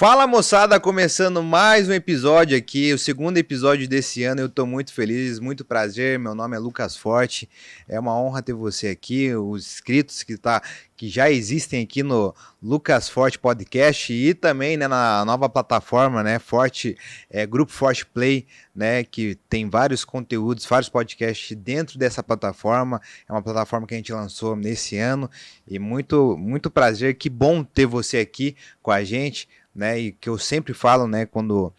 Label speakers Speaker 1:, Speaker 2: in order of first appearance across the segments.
Speaker 1: Fala, moçada, começando mais um episódio aqui, o segundo episódio desse ano. Eu tô muito feliz, muito prazer. Meu nome é Lucas Forte, é uma honra ter você aqui, os inscritos que já existem aqui no Lucas Forte Podcast e também, né, na nova plataforma, né, Forte, Grupo Forte Play, né, que tem vários conteúdos, vários podcasts dentro dessa plataforma. É uma plataforma que a gente lançou nesse ano e muito, muito prazer. Que bom ter você aqui com a gente, né, e que eu sempre falo, né, quando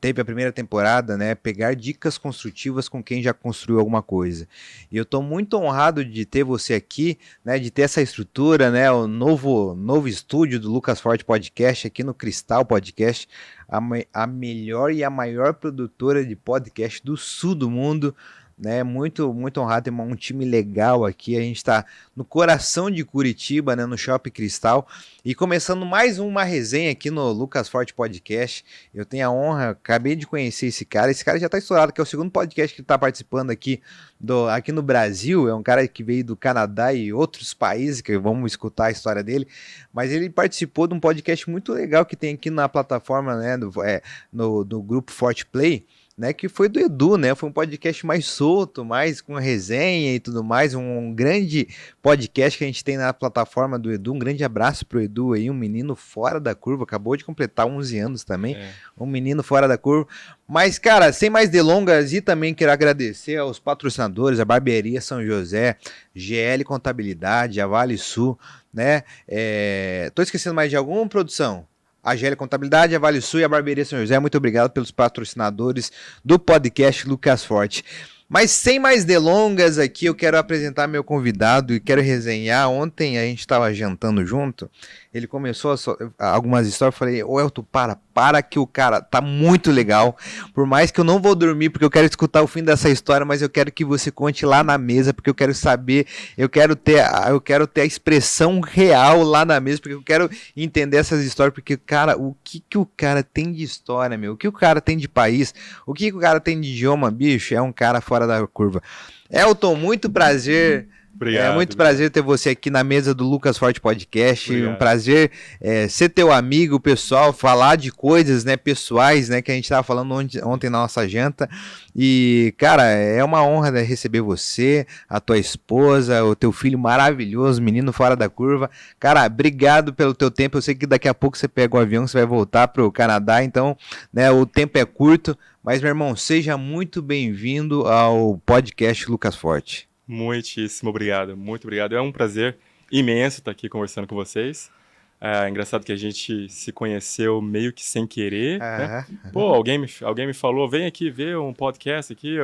Speaker 1: teve a primeira temporada, né, pegar dicas construtivas com quem já construiu alguma coisa. E eu estou muito honrado de ter você aqui, né, de ter essa estrutura, né, o novo estúdio do Lucas Forte Podcast aqui no Cristal Podcast, a melhor e a maior produtora de podcast do sul do mundo, né, muito, muito honrado ter um time legal aqui. A gente está no coração de Curitiba, né, no Shopping Cristal, e começando mais uma resenha aqui no Lucas Forte Podcast. Eu tenho a honra, acabei de conhecer esse cara já está estourado, que é o segundo podcast que está participando aqui no Brasil. É um cara que veio do Canadá e outros países, que vamos escutar a história dele, mas ele participou de um podcast muito legal que tem aqui na plataforma, né, do Grupo Forte Play, né, que foi do Edu, né, foi um podcast mais solto, mais com resenha e tudo mais, um grande podcast que a gente tem na plataforma do Edu. Um grande abraço pro Edu aí, um menino fora da curva, acabou de completar 11 anos também, um menino fora da curva. Mas, cara, sem mais delongas, e também quero agradecer aos patrocinadores, a Barbearia São José, GL Contabilidade, a Vale Sul, né, tô esquecendo mais de alguma, produção? A GL Contabilidade, a Vale Sul e a Barbearia São José. Muito obrigado pelos patrocinadores do podcast Lucas Forte. Mas sem mais delongas aqui, eu quero apresentar meu convidado e quero resenhar. Ontem a gente estava jantando junto, ele começou algumas histórias, eu falei, ô Elton, para que o cara tá muito legal, por mais que eu não vou dormir, porque eu quero escutar o fim dessa história, mas eu quero que você conte lá na mesa, porque eu quero saber, eu quero ter a expressão real lá na mesa, porque eu quero entender essas histórias, porque, cara, o que o cara tem de história, meu, o que o cara tem de país, o que o cara tem de idioma, bicho, é um cara fora da curva. Elton, muito prazer.
Speaker 2: Obrigado,
Speaker 1: muito prazer ter você aqui na mesa do Lucas Forte Podcast. Obrigado. Um prazer ser teu amigo, pessoal, falar de coisas, né, pessoais, né, que a gente estava falando ontem na nossa janta. E, cara, é uma honra, né, receber você, a tua esposa, o teu filho maravilhoso, menino fora da curva. Cara, obrigado pelo teu tempo. Eu sei que daqui a pouco você pega o avião, você vai voltar para o Canadá, então, né, o tempo é curto. Mas, meu irmão, seja muito bem-vindo ao podcast Lucas Forte.
Speaker 2: Muitíssimo obrigado, muito obrigado. É um prazer imenso estar aqui conversando com vocês. É engraçado que a gente se conheceu meio que sem querer, né? Pô, alguém me falou, vem aqui ver um podcast aqui,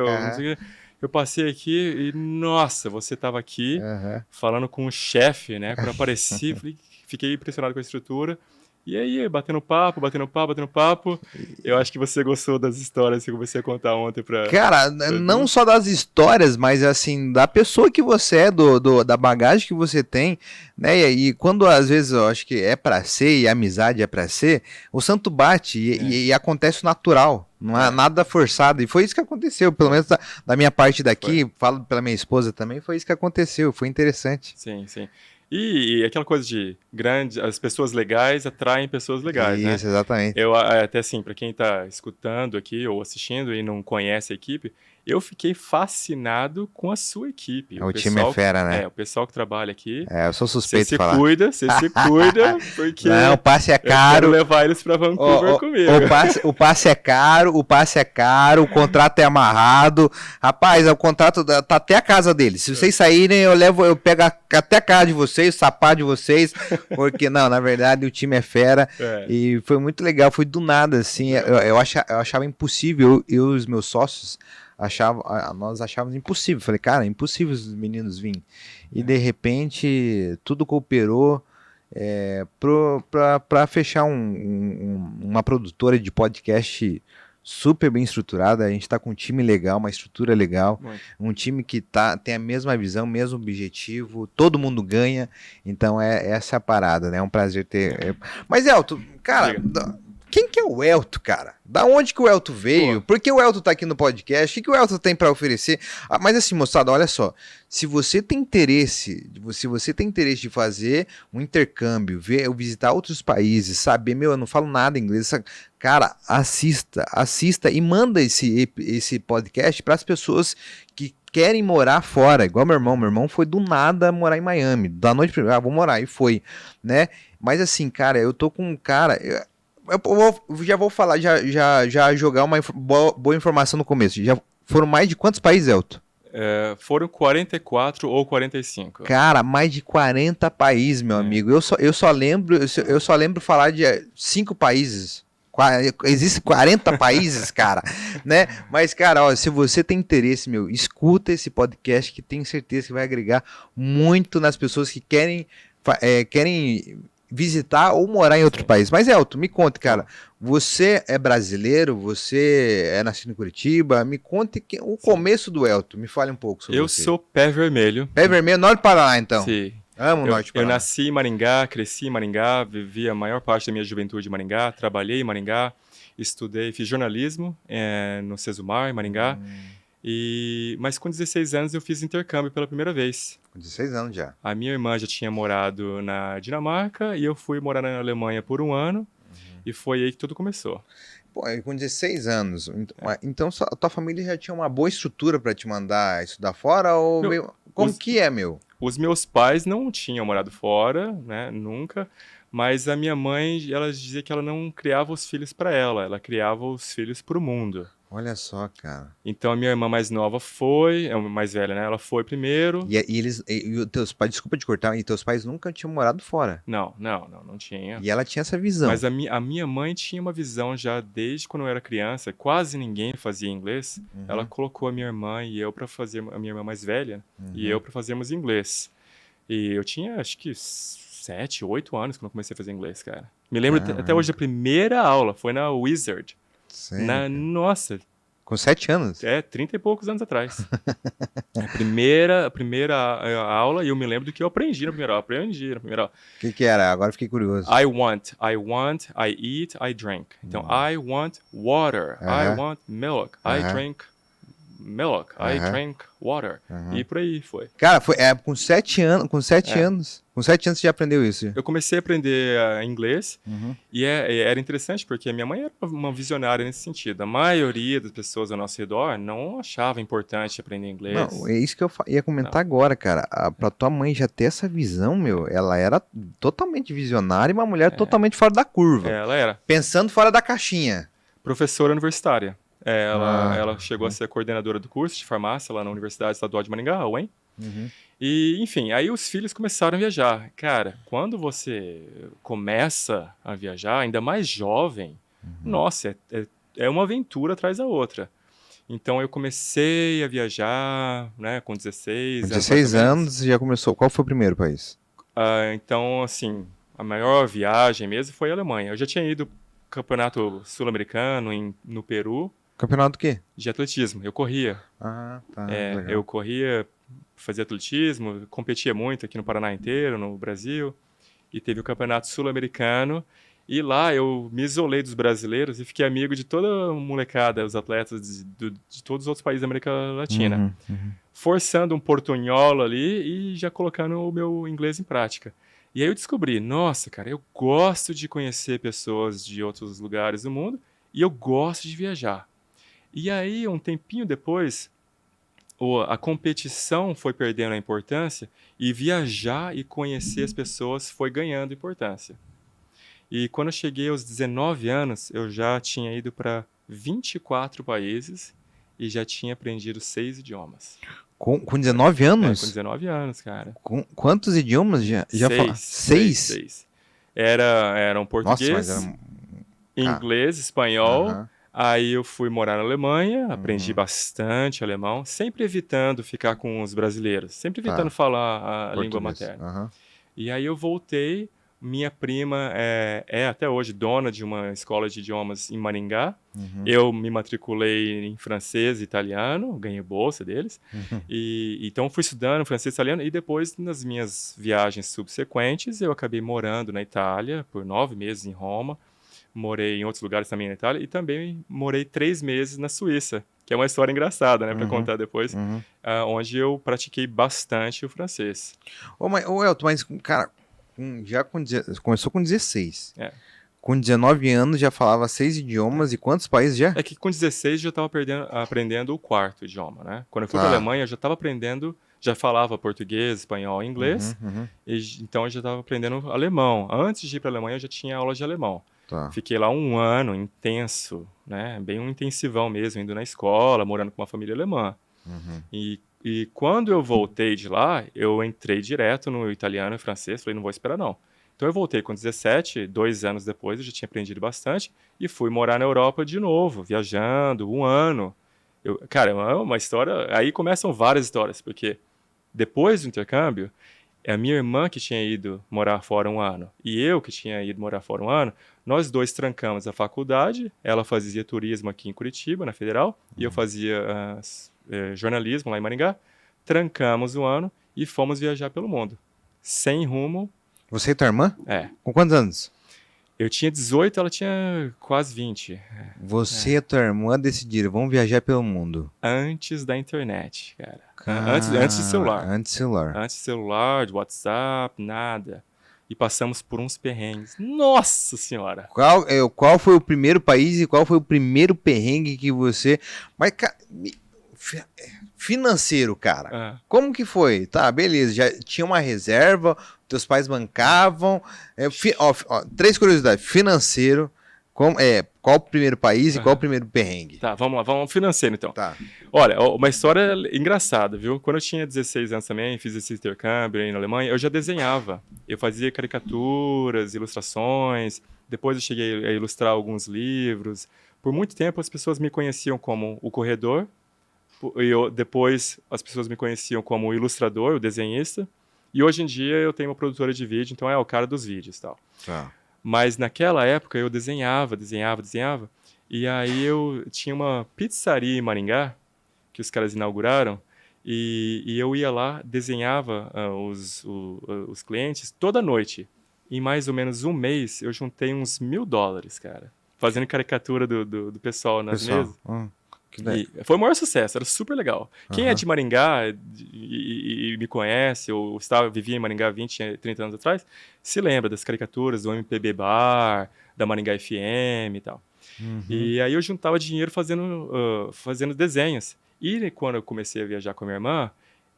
Speaker 2: eu passei aqui e, nossa, você estava aqui falando com o chefe, né? Quando eu apareci, fiquei impressionado com a estrutura. E aí, batendo papo. Eu acho que você gostou das histórias que eu comecei a contar ontem pra...
Speaker 1: Cara, não só das histórias, mas assim, da pessoa que você é, da bagagem que você tem, né? E quando às vezes eu acho que é pra ser e a amizade é pra ser, o santo bate e acontece natural. Não é nada forçado. E foi isso que aconteceu, pelo menos da minha parte daqui, falo pela minha esposa também, foi isso que aconteceu, foi interessante.
Speaker 2: Sim, sim. E aquela coisa de as pessoas legais atraem pessoas legais, né?
Speaker 1: Isso, exatamente.
Speaker 2: Eu, até assim, para quem está escutando aqui ou assistindo e não conhece a equipe, eu fiquei fascinado com a sua equipe.
Speaker 1: O time é fera, né?
Speaker 2: O pessoal que trabalha aqui.
Speaker 1: Eu sou suspeito de falar.
Speaker 2: Você se cuida, porque
Speaker 1: não, o passe é caro.
Speaker 2: Eu quero levar eles para Vancouver comigo.
Speaker 1: O passe é caro, o contrato é amarrado. Rapaz, o contrato tá até a casa deles. Se vocês saírem, eu pego até a casa de vocês, o sapato de vocês, porque não, na verdade o time é fera. E foi muito legal, foi do nada, assim. Eu achava impossível, eu e os meus sócios nós achávamos impossível. Falei, cara, é impossível os meninos virem. E de repente tudo cooperou para fechar uma produtora de podcast super bem estruturada. A gente está com um time legal, uma estrutura legal, um time que tem a mesma visão, mesmo objetivo, todo mundo ganha. Então essa é a parada, né? É um prazer ter. Mas Elton, cara, Quem que é o Elton, cara? Da onde que o Elton veio? Por que o Elton tá aqui no podcast? O que o Elton tem pra oferecer? Mas assim, moçada, olha só. Se você tem interesse de fazer um intercâmbio, visitar outros países, saber, eu não falo nada inglês, cara, assista e manda esse podcast para as pessoas que querem morar fora, igual meu irmão. Meu irmão foi do nada morar em Miami, da noite pra vou morar, e foi, né? Mas assim, cara, eu tô com um cara... já vou falar, já jogar uma boa informação no começo. Já foram mais de quantos países, Elton?
Speaker 2: Foram 44 ou 45.
Speaker 1: Cara, mais de 40 países, meu amigo. Eu só lembro falar de 5 países. Existem 40 países, cara, né? Mas, cara, ó, se você tem interesse, escuta esse podcast que tenho certeza que vai agregar muito nas pessoas que querem visitar ou morar em outro país. Mas, Elton, me conte, cara, você é brasileiro, você é nascido em Curitiba, me conte o começo do Elton, me fale um pouco sobre você.
Speaker 2: Eu sou pé vermelho.
Speaker 1: Pé vermelho, Norte do Paraná, então.
Speaker 2: Sim.
Speaker 1: Amo o Norte do Paraná.
Speaker 2: Eu nasci em Maringá, cresci em Maringá, vivi a maior parte da minha juventude em Maringá, trabalhei em Maringá, estudei, fiz jornalismo no Sesumar, em Maringá. Mas com 16 anos eu fiz intercâmbio pela primeira vez.
Speaker 1: Com 16 anos já.
Speaker 2: A minha irmã já tinha morado na Dinamarca e eu fui morar na Alemanha por um ano. E foi aí que tudo começou.
Speaker 1: Pô, com 16 anos, então a tua família já tinha uma boa estrutura para te mandar estudar fora? Ou como que é, meu?
Speaker 2: Os meus pais não tinham morado fora, né, nunca. Mas a minha mãe, ela dizia que ela não criava os filhos para ela criava os filhos para o mundo.
Speaker 1: Olha só, cara.
Speaker 2: Então a minha irmã mais nova mais velha, né? Ela foi primeiro.
Speaker 1: E os teus pais, desculpa te cortar, e teus pais nunca tinham morado fora?
Speaker 2: Não tinha.
Speaker 1: E ela tinha essa visão.
Speaker 2: Mas a minha mãe tinha uma visão já desde quando eu era criança, quase ninguém fazia inglês. Ela colocou a minha irmã e eu para fazer, a minha irmã mais velha, e eu para fazermos inglês. E eu tinha, acho que 7, 8 anos quando eu comecei a fazer inglês, cara. Me lembro até hoje, a primeira aula foi na Wizard. Nossa.
Speaker 1: Com 7 anos?
Speaker 2: 30 e poucos anos atrás. A primeira aula, e eu me lembro do que eu aprendi na primeira aula.
Speaker 1: O que era? Agora fiquei curioso.
Speaker 2: I want, I eat, I drink. Então, I want water, I want milk, I drink milk, I drink water. E por aí foi.
Speaker 1: Cara, com 7 anos. Com 7 anos você já aprendeu isso?
Speaker 2: Eu comecei a aprender inglês e era interessante porque a minha mãe era uma visionária nesse sentido. A maioria das pessoas ao nosso redor não achava importante aprender inglês.
Speaker 1: Não, é isso que eu ia comentar agora, cara. Pra tua mãe já ter essa visão, ela era totalmente visionária e uma mulher totalmente fora da curva.
Speaker 2: Ela era.
Speaker 1: Pensando fora da caixinha.
Speaker 2: Professora universitária. Ela chegou a ser coordenadora do curso de farmácia lá na Universidade Estadual de Maringá, a UEM. E, enfim, aí os filhos começaram a viajar. Cara, quando você começa a viajar, ainda mais jovem, nossa, é uma aventura atrás da outra. Então eu comecei a viajar, né, com 16 anos.
Speaker 1: Com 16 anos já começou. Qual foi o primeiro país?
Speaker 2: Então, assim, a maior viagem mesmo foi a Alemanha. Eu já tinha ido campeonato sul-americano no Peru.
Speaker 1: Campeonato do quê?
Speaker 2: De atletismo. Eu corria.
Speaker 1: Tá.
Speaker 2: Eu corria, fazia atletismo, competia muito aqui no Paraná inteiro, no Brasil. E teve o campeonato sul-americano. E lá eu me isolei dos brasileiros e fiquei amigo de toda a molecada, os atletas de todos os outros países da América Latina. Forçando um portunholo ali e já colocando o meu inglês em prática. E aí eu descobri, nossa, cara, eu gosto de conhecer pessoas de outros lugares do mundo e eu gosto de viajar. E aí, um tempinho depois, a competição foi perdendo a importância e viajar e conhecer as pessoas foi ganhando importância. E quando eu cheguei aos 19 anos, eu já tinha ido para 24 países e já tinha aprendido 6 idiomas.
Speaker 1: Com 19 anos?
Speaker 2: Com 19 anos, cara.
Speaker 1: Com quantos idiomas já fala? 6?
Speaker 2: Eram português, inglês, espanhol. Aí eu fui morar na Alemanha, aprendi bastante alemão, sempre evitando ficar com os brasileiros, sempre evitando falar a língua materna. E aí eu voltei, minha prima é até hoje dona de uma escola de idiomas em Maringá. Eu me matriculei em francês e italiano, ganhei bolsa deles. Então fui estudando francês e italiano e depois nas minhas viagens subsequentes eu acabei morando na Itália por 9 meses em Roma. morei em outros lugares também na Itália e também morei 3 meses na Suíça, que é uma história engraçada, né, para contar depois, onde eu pratiquei bastante o francês.
Speaker 1: Ô Elton, mas, cara, começou com 16.
Speaker 2: É.
Speaker 1: Com 19 anos já falava 6 idiomas e quantos países já?
Speaker 2: É que com 16 eu já estava aprendendo o 4º idioma, né? Quando eu fui para a
Speaker 1: Tá.
Speaker 2: Alemanha, eu já estava aprendendo, já falava português, espanhol e inglês, então eu já estava aprendendo alemão. Antes de ir para a Alemanha, eu já tinha aula de alemão.
Speaker 1: Tá.
Speaker 2: Fiquei lá um ano intenso, né? Bem um intensivão mesmo, indo na escola, morando com uma família alemã. E quando eu voltei de lá, eu entrei direto no italiano e francês, falei, não vou esperar não. Então eu voltei com 17, 2 anos depois, eu já tinha aprendido bastante, e fui morar na Europa de novo, viajando, um ano. Cara, é uma história, aí começam várias histórias, porque depois do intercâmbio, é a minha irmã que tinha ido morar fora um ano, e eu que tinha ido morar fora um ano, nós dois trancamos a faculdade, ela fazia turismo aqui em Curitiba, na Federal, e eu fazia jornalismo lá em Maringá, trancamos o ano e fomos viajar pelo mundo, sem rumo.
Speaker 1: Você e tua irmã?
Speaker 2: É.
Speaker 1: Com quantos anos?
Speaker 2: Eu tinha 18, ela tinha quase 20.
Speaker 1: Você e a tua irmã decidiram, vamos viajar pelo mundo.
Speaker 2: Antes da internet, cara. Antes do celular.
Speaker 1: Antes do celular.
Speaker 2: Antes do celular, de WhatsApp, nada. E passamos por uns perrengues. Nossa Senhora!
Speaker 1: Qual foi o primeiro país e qual foi o primeiro perrengue que você... Mas, cara, financeiro, cara. Como que foi? Tá, beleza, já tinha uma reserva, teus pais bancavam. 3 curiosidades. Financeiro, qual o primeiro país e qual o primeiro perrengue?
Speaker 2: Tá, vamos lá, vamos financeiro então.
Speaker 1: Tá.
Speaker 2: Olha, uma história engraçada, viu? Quando eu tinha 16 anos também, fiz esse intercâmbio aí na Alemanha, eu já desenhava. Eu fazia caricaturas, ilustrações, depois eu cheguei a ilustrar alguns livros. Por muito tempo as pessoas me conheciam como o corredor, depois as pessoas me conheciam como o ilustrador, o desenhista, e hoje em dia eu tenho uma produtora de vídeo, então é o cara dos vídeos e tal.
Speaker 1: Tá.
Speaker 2: Mas naquela época eu desenhava, e aí eu tinha uma pizzaria em Maringá, que os caras inauguraram, e eu ia lá, desenhava os clientes toda noite. Em mais ou menos um mês, eu juntei uns $1.000, cara, fazendo caricatura do pessoal nas mesas. E foi o maior sucesso, era super legal. Quem é de Maringá e me conhece, ou vivia em Maringá 20, 30 anos atrás, se lembra das caricaturas do MPB Bar, da Maringá FM e tal. E aí eu juntava dinheiro fazendo desenhos. E quando eu comecei a viajar com a minha irmã,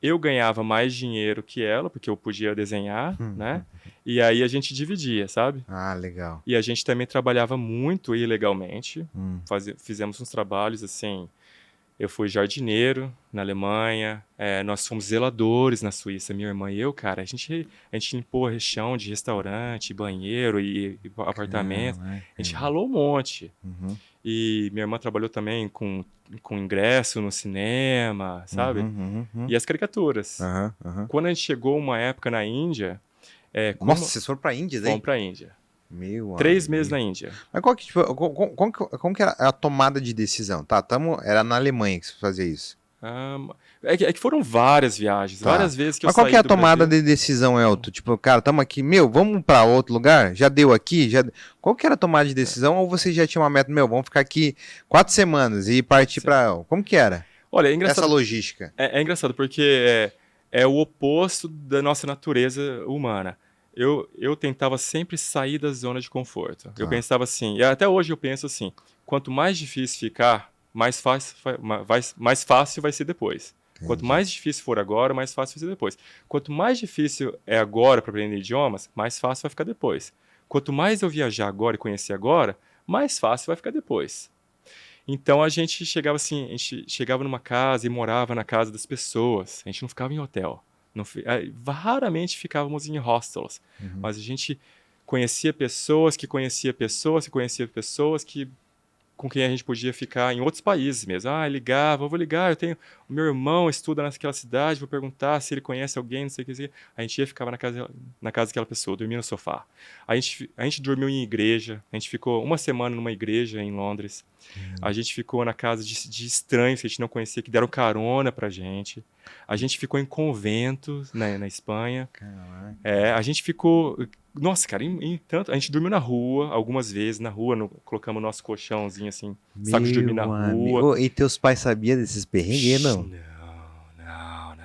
Speaker 2: eu ganhava mais dinheiro que ela, porque eu podia desenhar, né? E aí a gente dividia, sabe?
Speaker 1: Ah, legal.
Speaker 2: E a gente também trabalhava muito ilegalmente. Fizemos uns trabalhos assim. Eu fui jardineiro na Alemanha, nós fomos zeladores na Suíça, minha irmã e eu, cara. A gente limpou chão de restaurante, banheiro e apartamento. A gente ralou um monte. E minha irmã trabalhou também com ingresso no cinema, sabe? E as caricaturas. Quando a gente chegou uma época na Índia...
Speaker 1: Nossa, vocês foram pra Índia daí?
Speaker 2: Fomos pra Índia.
Speaker 1: Meu
Speaker 2: 3 meses na Índia.
Speaker 1: Mas como que era a tomada de decisão? Tá, era na Alemanha que você fazia isso.
Speaker 2: É que foram várias viagens, várias vezes que eu saí do
Speaker 1: Mas qual que é a tomada
Speaker 2: Brasil.
Speaker 1: de decisão, Elton? Tipo, cara, tamo aqui, vamos pra outro lugar? Já deu aqui? Qual que era a tomada de decisão? Ou você já tinha uma meta, vamos ficar aqui 4 semanas e partir pra... Como que era?
Speaker 2: Olha, é engraçado.
Speaker 1: Essa logística.
Speaker 2: É engraçado, porque é o oposto da nossa natureza humana. Eu tentava sempre sair da zona de conforto. Eu pensava assim, e até hoje eu penso assim, quanto mais difícil ficar, mais fácil vai ser depois. Entendi. Quanto mais difícil for agora, mais fácil vai ser depois. Quanto mais difícil é agora para aprender idiomas, mais fácil vai ficar depois. Quanto mais eu viajar agora e conhecer agora, mais fácil vai ficar depois. Então a gente chegava numa casa e morava na casa das pessoas. A gente não ficava em hotel. Raramente ficávamos em hostels, mas a gente conhecia pessoas com quem a gente podia ficar em outros países mesmo. Vou ligar, o meu irmão estuda naquela cidade, vou perguntar se ele conhece alguém, não sei o que. A gente ia ficar na casa daquela pessoa, dormia no sofá. A gente dormiu em igreja, a gente ficou uma semana numa igreja em Londres. A gente ficou na casa de estranhos que a gente não conhecia, que deram carona pra gente. A gente ficou em conventos na Espanha. A gente ficou Nossa, cara, tanto, a gente dormiu na rua, algumas vezes, na rua, colocamos nosso colchãozinho, assim, saco de dormir na rua.
Speaker 1: Ô, e teus pais sabiam desses perrengues, não?
Speaker 2: Não.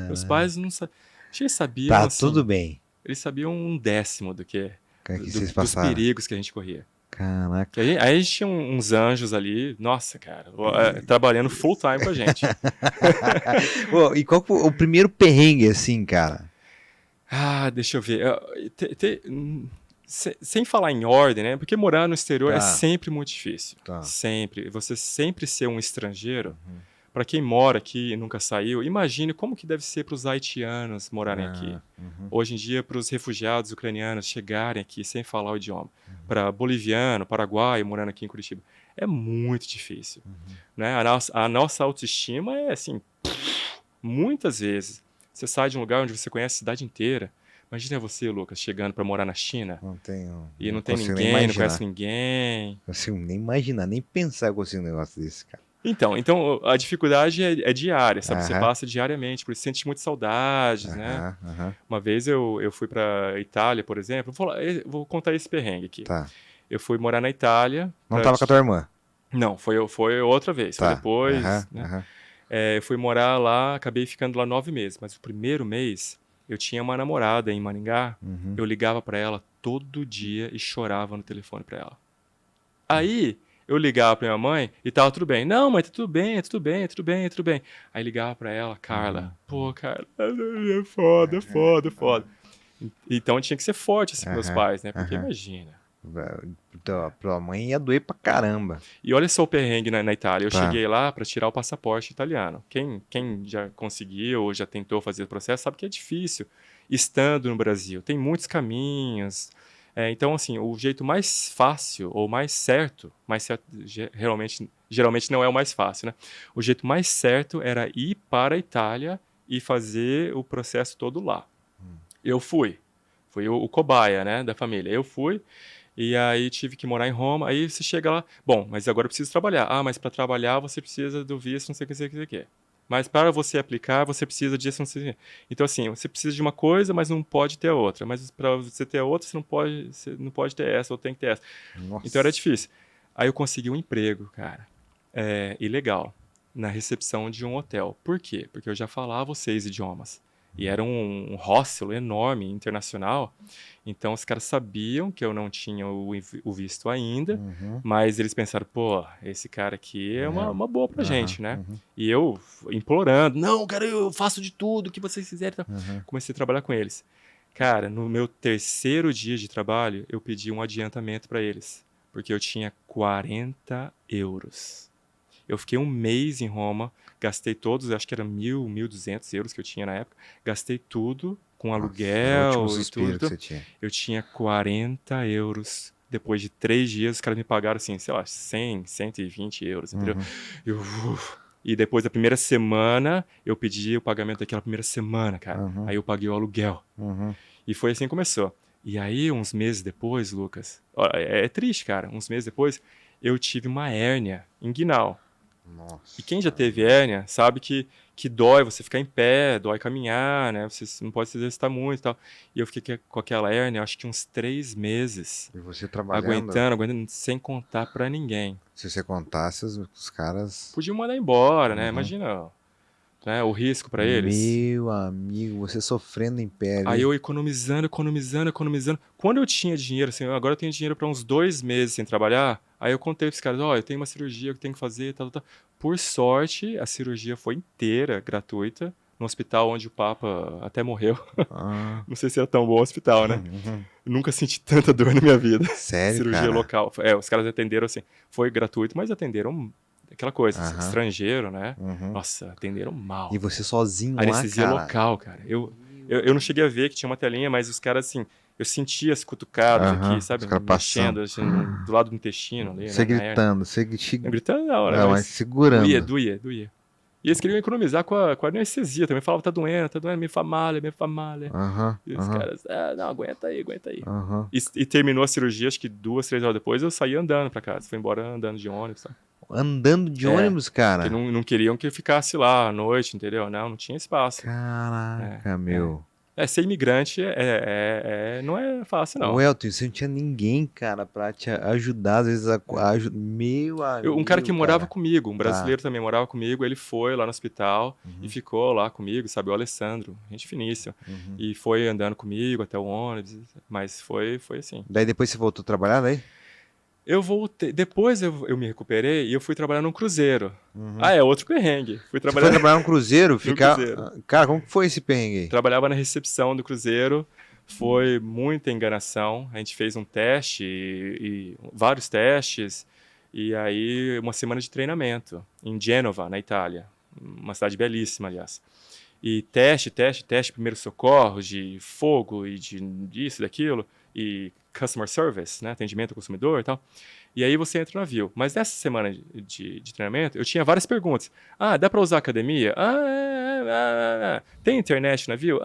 Speaker 2: Meus
Speaker 1: Cara,
Speaker 2: pais não sabiam. Eles sabiam,
Speaker 1: tá tudo
Speaker 2: assim,
Speaker 1: bem.
Speaker 2: eles sabiam um décimo do que
Speaker 1: Cara, que vocês
Speaker 2: dos
Speaker 1: passaram.
Speaker 2: perigos que a gente corria.
Speaker 1: Caraca.
Speaker 2: Que aí a gente tinha uns anjos ali, nossa, cara, trabalhando full time com a gente.
Speaker 1: Ô, e qual foi o primeiro perrengue, assim, cara?
Speaker 2: Deixa eu ver. Sem falar em ordem, né? Porque morar no exterior é
Speaker 1: Tá.
Speaker 2: sempre muito difícil.
Speaker 1: Tá.
Speaker 2: Sempre. Você sempre ser um estrangeiro, para quem mora aqui e nunca saiu, imagine como que deve ser para os haitianos morarem aqui. Hoje em dia, para os refugiados ucranianos chegarem aqui sem falar o idioma. Para boliviano, paraguaio morando aqui em Curitiba. É muito difícil. Né? A nossa autoestima é assim, muitas vezes. Você sai de um lugar onde você conhece a cidade inteira. Imagina você, Lucas, chegando para morar na China.
Speaker 1: Não tenho.
Speaker 2: E não tem
Speaker 1: consigo nem
Speaker 2: ninguém, não
Speaker 1: imaginar.
Speaker 2: conhece ninguém.
Speaker 1: Não consigo nem imaginar, nem pensar que eu consigo um negócio desse, cara.
Speaker 2: Então a dificuldade é diária, sabe? Você
Speaker 1: Aham.
Speaker 2: passa diariamente, por isso sente muitas saudades, né? Uma vez eu fui para Itália, por exemplo. Vou contar esse perrengue aqui.
Speaker 1: Tá.
Speaker 2: Eu fui morar na Itália.
Speaker 1: Não tava com a tua irmã?
Speaker 2: Não, foi outra vez.
Speaker 1: Tá.
Speaker 2: Foi depois,
Speaker 1: Aham,
Speaker 2: né?
Speaker 1: aham.
Speaker 2: Eu fui morar lá, acabei ficando lá 9 meses. Mas o primeiro mês, eu tinha uma namorada em Maringá. Eu ligava para ela todo dia e chorava no telefone para ela. Aí, eu ligava pra minha mãe e tava tudo bem. Não, mãe, tá tudo bem, tudo bem, tudo bem, tudo bem. Aí ligava pra ela, Carla. Pô, Carla, é foda. Então tinha que ser forte assim com meus pais, né? Porque imagina.
Speaker 1: Tua mãe ia doer pra caramba.
Speaker 2: E olha só o perrengue na Itália. Eu
Speaker 1: Tá.
Speaker 2: cheguei lá pra tirar o passaporte italiano. Quem já conseguiu ou já tentou fazer o processo sabe que é difícil estando no Brasil. Tem muitos caminhos. Então, assim, o jeito mais fácil ou mais certo geralmente não é o mais fácil, né? O jeito mais certo era ir para a Itália e fazer o processo todo lá. Eu fui o cobaia, né, da família. Eu fui e aí tive que morar em Roma. Aí você chega lá, bom, mas agora eu preciso trabalhar. Mas para trabalhar você precisa do visto, não sei o que, não sei o que. Mas para você aplicar, você precisa disso, não sei o quê. Então, assim, você precisa de uma coisa, mas não pode ter a outra. Mas para você ter a outra, você não pode ter essa, ou tem que ter essa.
Speaker 1: Nossa.
Speaker 2: Então era difícil. Aí eu consegui um emprego, cara, ilegal, na recepção de um hotel. Por quê? Porque eu já falava os 6 idiomas. E era um hostel enorme, internacional. Então os caras sabiam que eu não tinha o visto ainda, mas eles pensaram, pô, esse cara aqui é uma boa pra gente, né? E eu implorando, não, cara, eu faço de tudo que vocês quiserem. Então, comecei a trabalhar com eles. Cara, no meu terceiro dia de trabalho, eu pedi um adiantamento pra eles, porque eu tinha 40 euros. Eu fiquei um mês em Roma, gastei todos, acho que era 1.200 euros que eu tinha na época, gastei tudo com aluguel e tudo.
Speaker 1: Que você tinha.
Speaker 2: Eu tinha 40 euros. Depois de 3 dias, os caras me pagaram assim, sei lá, 100, 120 euros, entendeu? E depois da primeira semana, eu pedi o pagamento daquela primeira semana, cara. Aí eu paguei o aluguel. E foi assim que começou. E aí, uns meses depois, Lucas, é triste, cara. Uns meses depois, eu tive uma hérnia inguinal.
Speaker 1: Nossa.
Speaker 2: E quem já teve hérnia sabe que dói você ficar em pé, dói caminhar, né? Você não pode se exercitar muito e tal. E eu fiquei com aquela hérnia, acho que uns 3 meses.
Speaker 1: E você trabalhando?
Speaker 2: Aguentando, sem contar pra ninguém.
Speaker 1: Se você contasse, os caras...
Speaker 2: Podiam mandar embora, né? Imagina, né? O risco pra eles.
Speaker 1: Meu amigo, você sofrendo em pé ali.
Speaker 2: Aí eu economizando. Quando eu tinha dinheiro, assim, agora eu tenho dinheiro para uns 2 meses sem trabalhar, aí eu contei pros caras, eu tenho uma cirurgia que eu tenho que fazer, tal. Por sorte, a cirurgia foi inteira, gratuita, no hospital onde o Papa até morreu. Não sei se era tão bom o hospital, né? Nunca senti tanta dor na minha vida.
Speaker 1: Sério,
Speaker 2: cirurgia
Speaker 1: cara?
Speaker 2: local. Os caras atenderam assim, foi gratuito, mas atenderam aquela coisa, assim, estrangeiro, né? Nossa, atenderam mal.
Speaker 1: E você sozinho
Speaker 2: Anestesia
Speaker 1: lá, cara?
Speaker 2: local, cara. Eu não cheguei a ver que tinha uma telinha, mas os caras, assim, eu sentia as cutucadas aqui, sabe?
Speaker 1: Os caras
Speaker 2: Mexendo, assim, do lado do intestino ali.
Speaker 1: Você
Speaker 2: né,
Speaker 1: gritando, você
Speaker 2: gritando na hora,
Speaker 1: não, mas segurando.
Speaker 2: Doía. E eles queriam economizar com a anestesia também. Falavam, tá doendo, me fa male. E os caras, não, aguenta aí. E terminou a cirurgia, acho que 2, 3 horas depois, eu saí andando pra casa. Fui embora andando de ônibus, tá?
Speaker 1: Andando de ônibus, cara?
Speaker 2: Porque não queriam que eu ficasse lá à noite, entendeu? Não tinha espaço.
Speaker 1: Caraca, meu.
Speaker 2: Ser imigrante não é fácil, não.
Speaker 1: O Elton, você não tinha ninguém, cara, pra te ajudar, às vezes, meu amigo,
Speaker 2: Um cara que morava
Speaker 1: cara.
Speaker 2: comigo, um
Speaker 1: Tá.
Speaker 2: brasileiro também morava comigo, ele foi lá no hospital e
Speaker 1: Uhum,
Speaker 2: ficou lá comigo, sabe? O Alessandro, gente finíssima.
Speaker 1: uhum.
Speaker 2: E foi andando comigo até o ônibus, mas foi assim.
Speaker 1: Daí depois você voltou a trabalhar, daí?
Speaker 2: Eu voltei, depois eu me recuperei e eu fui trabalhar num cruzeiro.
Speaker 1: Uhum.
Speaker 2: Ah, é outro perrengue. Fui
Speaker 1: Você foi
Speaker 2: trabalhar
Speaker 1: trabalhar num cruzeiro,
Speaker 2: no
Speaker 1: ficar...
Speaker 2: cruzeiro.
Speaker 1: Cara, como que foi esse perrengue aí?
Speaker 2: Trabalhava na recepção do cruzeiro, foi muita enganação. A gente fez um teste e vários testes, e aí uma semana de treinamento em Gênova, na Itália, uma cidade belíssima, aliás. E teste, primeiros socorros de fogo e de disso, daquilo, e customer service, né, atendimento ao consumidor e tal. E aí você entra no navio. Mas nessa semana de treinamento, eu tinha várias perguntas. Ah, dá para usar academia? Tem internet no navio?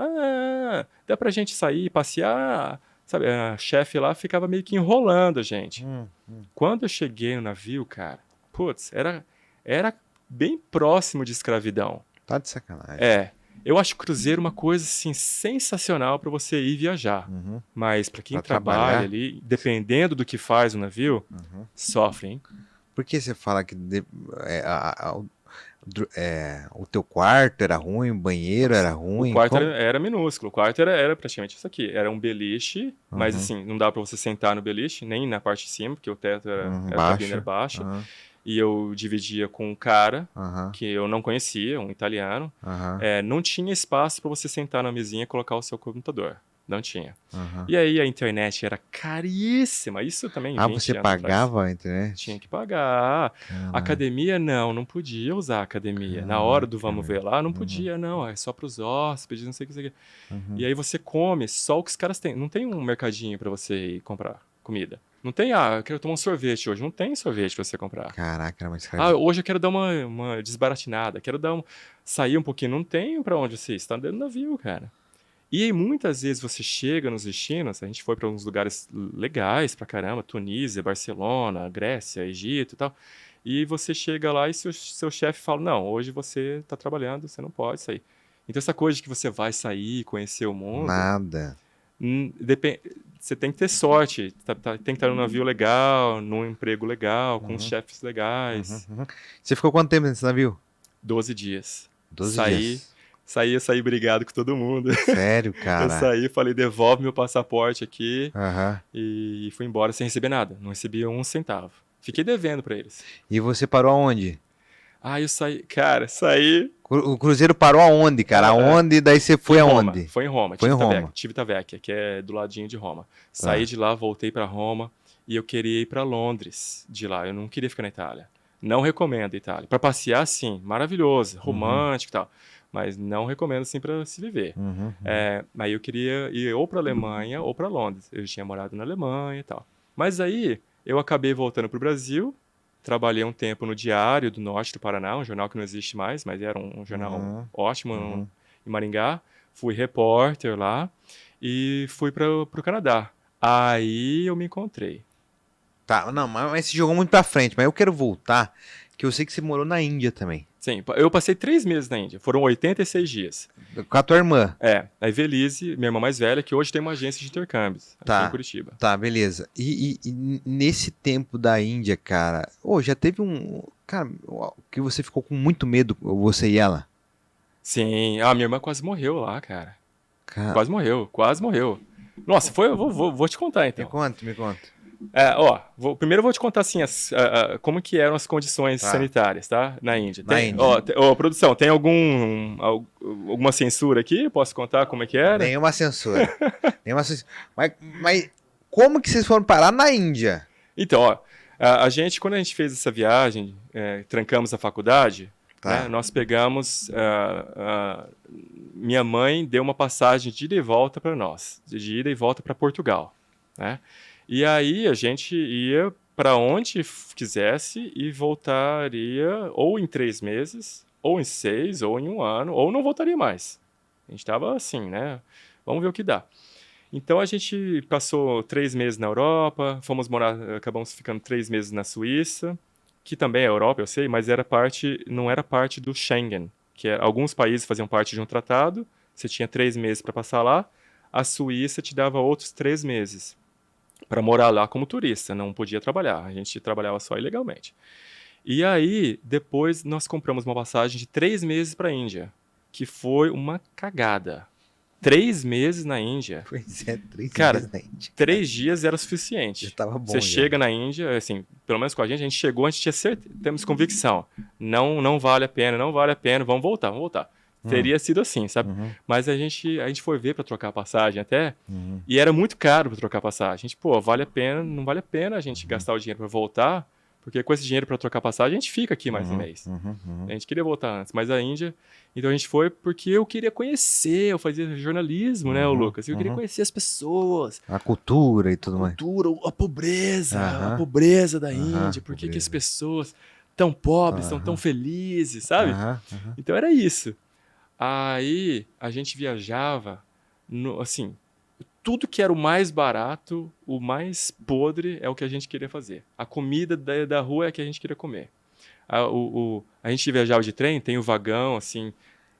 Speaker 2: Dá pra gente sair, passear? Sabe, a chefe lá ficava meio que enrolando a gente.
Speaker 1: Hum.
Speaker 2: Quando eu cheguei no navio, cara, putz, era bem próximo de escravidão.
Speaker 1: Tá de sacanagem.
Speaker 2: Eu acho cruzeiro uma coisa assim sensacional para você ir viajar.
Speaker 1: Uhum.
Speaker 2: Mas para quem
Speaker 1: Pra
Speaker 2: trabalha
Speaker 1: trabalhar?
Speaker 2: ali, dependendo do que faz no navio,
Speaker 1: Uhum.
Speaker 2: sofre, hein?
Speaker 1: Por que você fala que o teu quarto era ruim, o banheiro era
Speaker 2: O
Speaker 1: ruim?
Speaker 2: quarto
Speaker 1: Como?
Speaker 2: era minúsculo. O quarto era praticamente isso aqui. Era um beliche, mas
Speaker 1: Uhum.
Speaker 2: assim, não dá para você sentar no beliche, nem na parte de cima, porque o teto a cabine era
Speaker 1: Baixo.
Speaker 2: baixa.
Speaker 1: Uhum.
Speaker 2: E eu dividia com um cara
Speaker 1: Uhum.
Speaker 2: que eu não conhecia, um italiano.
Speaker 1: Uhum.
Speaker 2: Não tinha espaço para você sentar na mesinha e colocar o seu computador. Não tinha.
Speaker 1: Uhum.
Speaker 2: E aí a internet era caríssima. Isso também
Speaker 1: Ah,
Speaker 2: 20
Speaker 1: você
Speaker 2: anos atrás.
Speaker 1: pagava a internet?
Speaker 2: Tinha que pagar.
Speaker 1: Caralho.
Speaker 2: Academia, não podia usar a academia. Na hora do vamos ver lá, não
Speaker 1: Uhum.
Speaker 2: podia, não. É só para os hóspedes, não sei o que, não sei o que.
Speaker 1: Uhum.
Speaker 2: E aí você come só o que os caras têm. Não tem um mercadinho para você ir comprar comida. Não tem, eu quero tomar um sorvete hoje. Não tem sorvete para você comprar.
Speaker 1: Caraca, era uma escravidão.
Speaker 2: Hoje eu quero dar uma desbaratinada, quero sair um pouquinho. Não tem para onde você está dentro do navio, cara. E aí, muitas vezes você chega nos destinos, a gente foi para uns lugares legais pra caramba, Tunísia, Barcelona, Grécia, Egito e tal, e você chega lá e seu chefe fala, não, hoje você está trabalhando, você não pode sair. Então essa coisa de que você vai sair, conhecer o mundo,
Speaker 1: Nada.
Speaker 2: você tem que ter sorte, tem que estar num navio legal, num emprego legal, com os
Speaker 1: Uhum.
Speaker 2: chefes legais.
Speaker 1: Uhum. Você ficou quanto tempo nesse navio?
Speaker 2: 12 dias.
Speaker 1: 12 dias.
Speaker 2: Saí brigado com todo mundo.
Speaker 1: Sério,
Speaker 2: Eu
Speaker 1: cara?
Speaker 2: saí, falei, devolve meu passaporte aqui
Speaker 1: Aham.
Speaker 2: e fui embora sem receber nada. Não recebi um centavo. Fiquei devendo pra eles.
Speaker 1: E você parou aonde?
Speaker 2: Eu saí, cara, saí
Speaker 1: O cruzeiro parou aonde, cara? Aonde? Daí você foi
Speaker 2: em Roma.
Speaker 1: aonde?
Speaker 2: Foi em Roma,
Speaker 1: Foi em Roma.
Speaker 2: Civitavecchia, que é do ladinho de Roma.
Speaker 1: Tá.
Speaker 2: Saí de lá, voltei pra Roma e eu queria ir pra Londres de lá. Eu não queria ficar na Itália. Não recomendo a Itália. Pra passear, sim, maravilhoso, romântico e tal. Mas não recomendo assim pra se viver.
Speaker 1: Uhum.
Speaker 2: Aí eu queria ir ou pra Alemanha ou pra Londres. Eu tinha morado na Alemanha e tal. Mas aí eu acabei voltando pro Brasil. Trabalhei um tempo no Diário do Norte do Paraná, um jornal que não existe mais, mas era um jornal ótimo em Maringá. Fui repórter lá e fui pro Canadá. Aí eu me encontrei.
Speaker 1: Tá, não, mas você jogou muito pra frente. Mas eu quero voltar, que eu sei que você morou na Índia também.
Speaker 2: Sim, eu passei 3 meses na Índia. Foram 86 dias.
Speaker 1: Com a tua irmã.
Speaker 2: A Evelise, minha irmã mais velha, que hoje tem uma agência de intercâmbios aqui em Curitiba.
Speaker 1: Tá, beleza. E nesse tempo da Índia, cara, já teve cara, que você ficou com muito medo, você e ela?
Speaker 2: Sim, minha irmã quase morreu lá, cara.
Speaker 1: Cara,
Speaker 2: Quase morreu. Nossa, eu vou te contar então.
Speaker 1: me conta.
Speaker 2: Primeiro eu vou te contar assim, como que eram as condições sanitárias, tá? Na Índia.
Speaker 1: Na Índia.
Speaker 2: Produção, tem alguma censura aqui? Posso contar como é que era?
Speaker 1: Nenhuma censura. Mas como que vocês foram parar na Índia?
Speaker 2: Então, quando a gente fez essa viagem, trancamos a faculdade, né, nós pegamos, minha mãe deu uma passagem de ida e volta para nós, de ida e volta para Portugal, né? E aí a gente ia para onde quisesse e voltaria ou em 3 meses, ou em 6, ou em 1 ano, ou não voltaria mais. A gente estava assim, né? Vamos ver o que dá. Então a gente passou 3 meses na Europa, acabamos ficando 3 meses na Suíça, que também é Europa, eu sei, mas não era parte do Schengen, alguns países faziam parte de um tratado, você tinha 3 meses para passar lá, a Suíça te dava outros 3 meses para morar lá como turista, não podia trabalhar, a gente trabalhava só ilegalmente. E aí, depois nós compramos uma passagem de 3 meses para a Índia, que foi uma cagada. 3 meses na Índia.
Speaker 1: Pois é, 3
Speaker 2: Cara,
Speaker 1: dias na Índia.
Speaker 2: 3 dias era suficiente.
Speaker 1: Já tava bom,
Speaker 2: Você
Speaker 1: já.
Speaker 2: chega na Índia, assim, pelo menos com a gente chegou, a gente tinha certeza, temos convicção. Não vale a pena, não vale a pena, vamos voltar. Teria sido assim, sabe? Mas a gente foi ver para trocar a passagem até, e era muito caro para trocar a passagem. A gente, pô, vale a pena, não vale a pena a gente gastar o dinheiro para voltar, porque com esse dinheiro para trocar a passagem a gente fica aqui mais um mês. A gente queria voltar antes, mas a Índia, então a gente foi porque eu queria conhecer, eu fazia jornalismo, né, o Lucas? Eu queria conhecer as pessoas.
Speaker 1: A cultura e tudo mais.
Speaker 2: A pobreza da Índia. Por que as pessoas tão pobres estão tão felizes, sabe? Então era isso. Aí a gente viajava, assim, tudo que era o mais barato, o mais podre é o que a gente queria fazer. A comida da rua é a que a gente queria comer. A gente viajava de trem, tem o vagão, assim.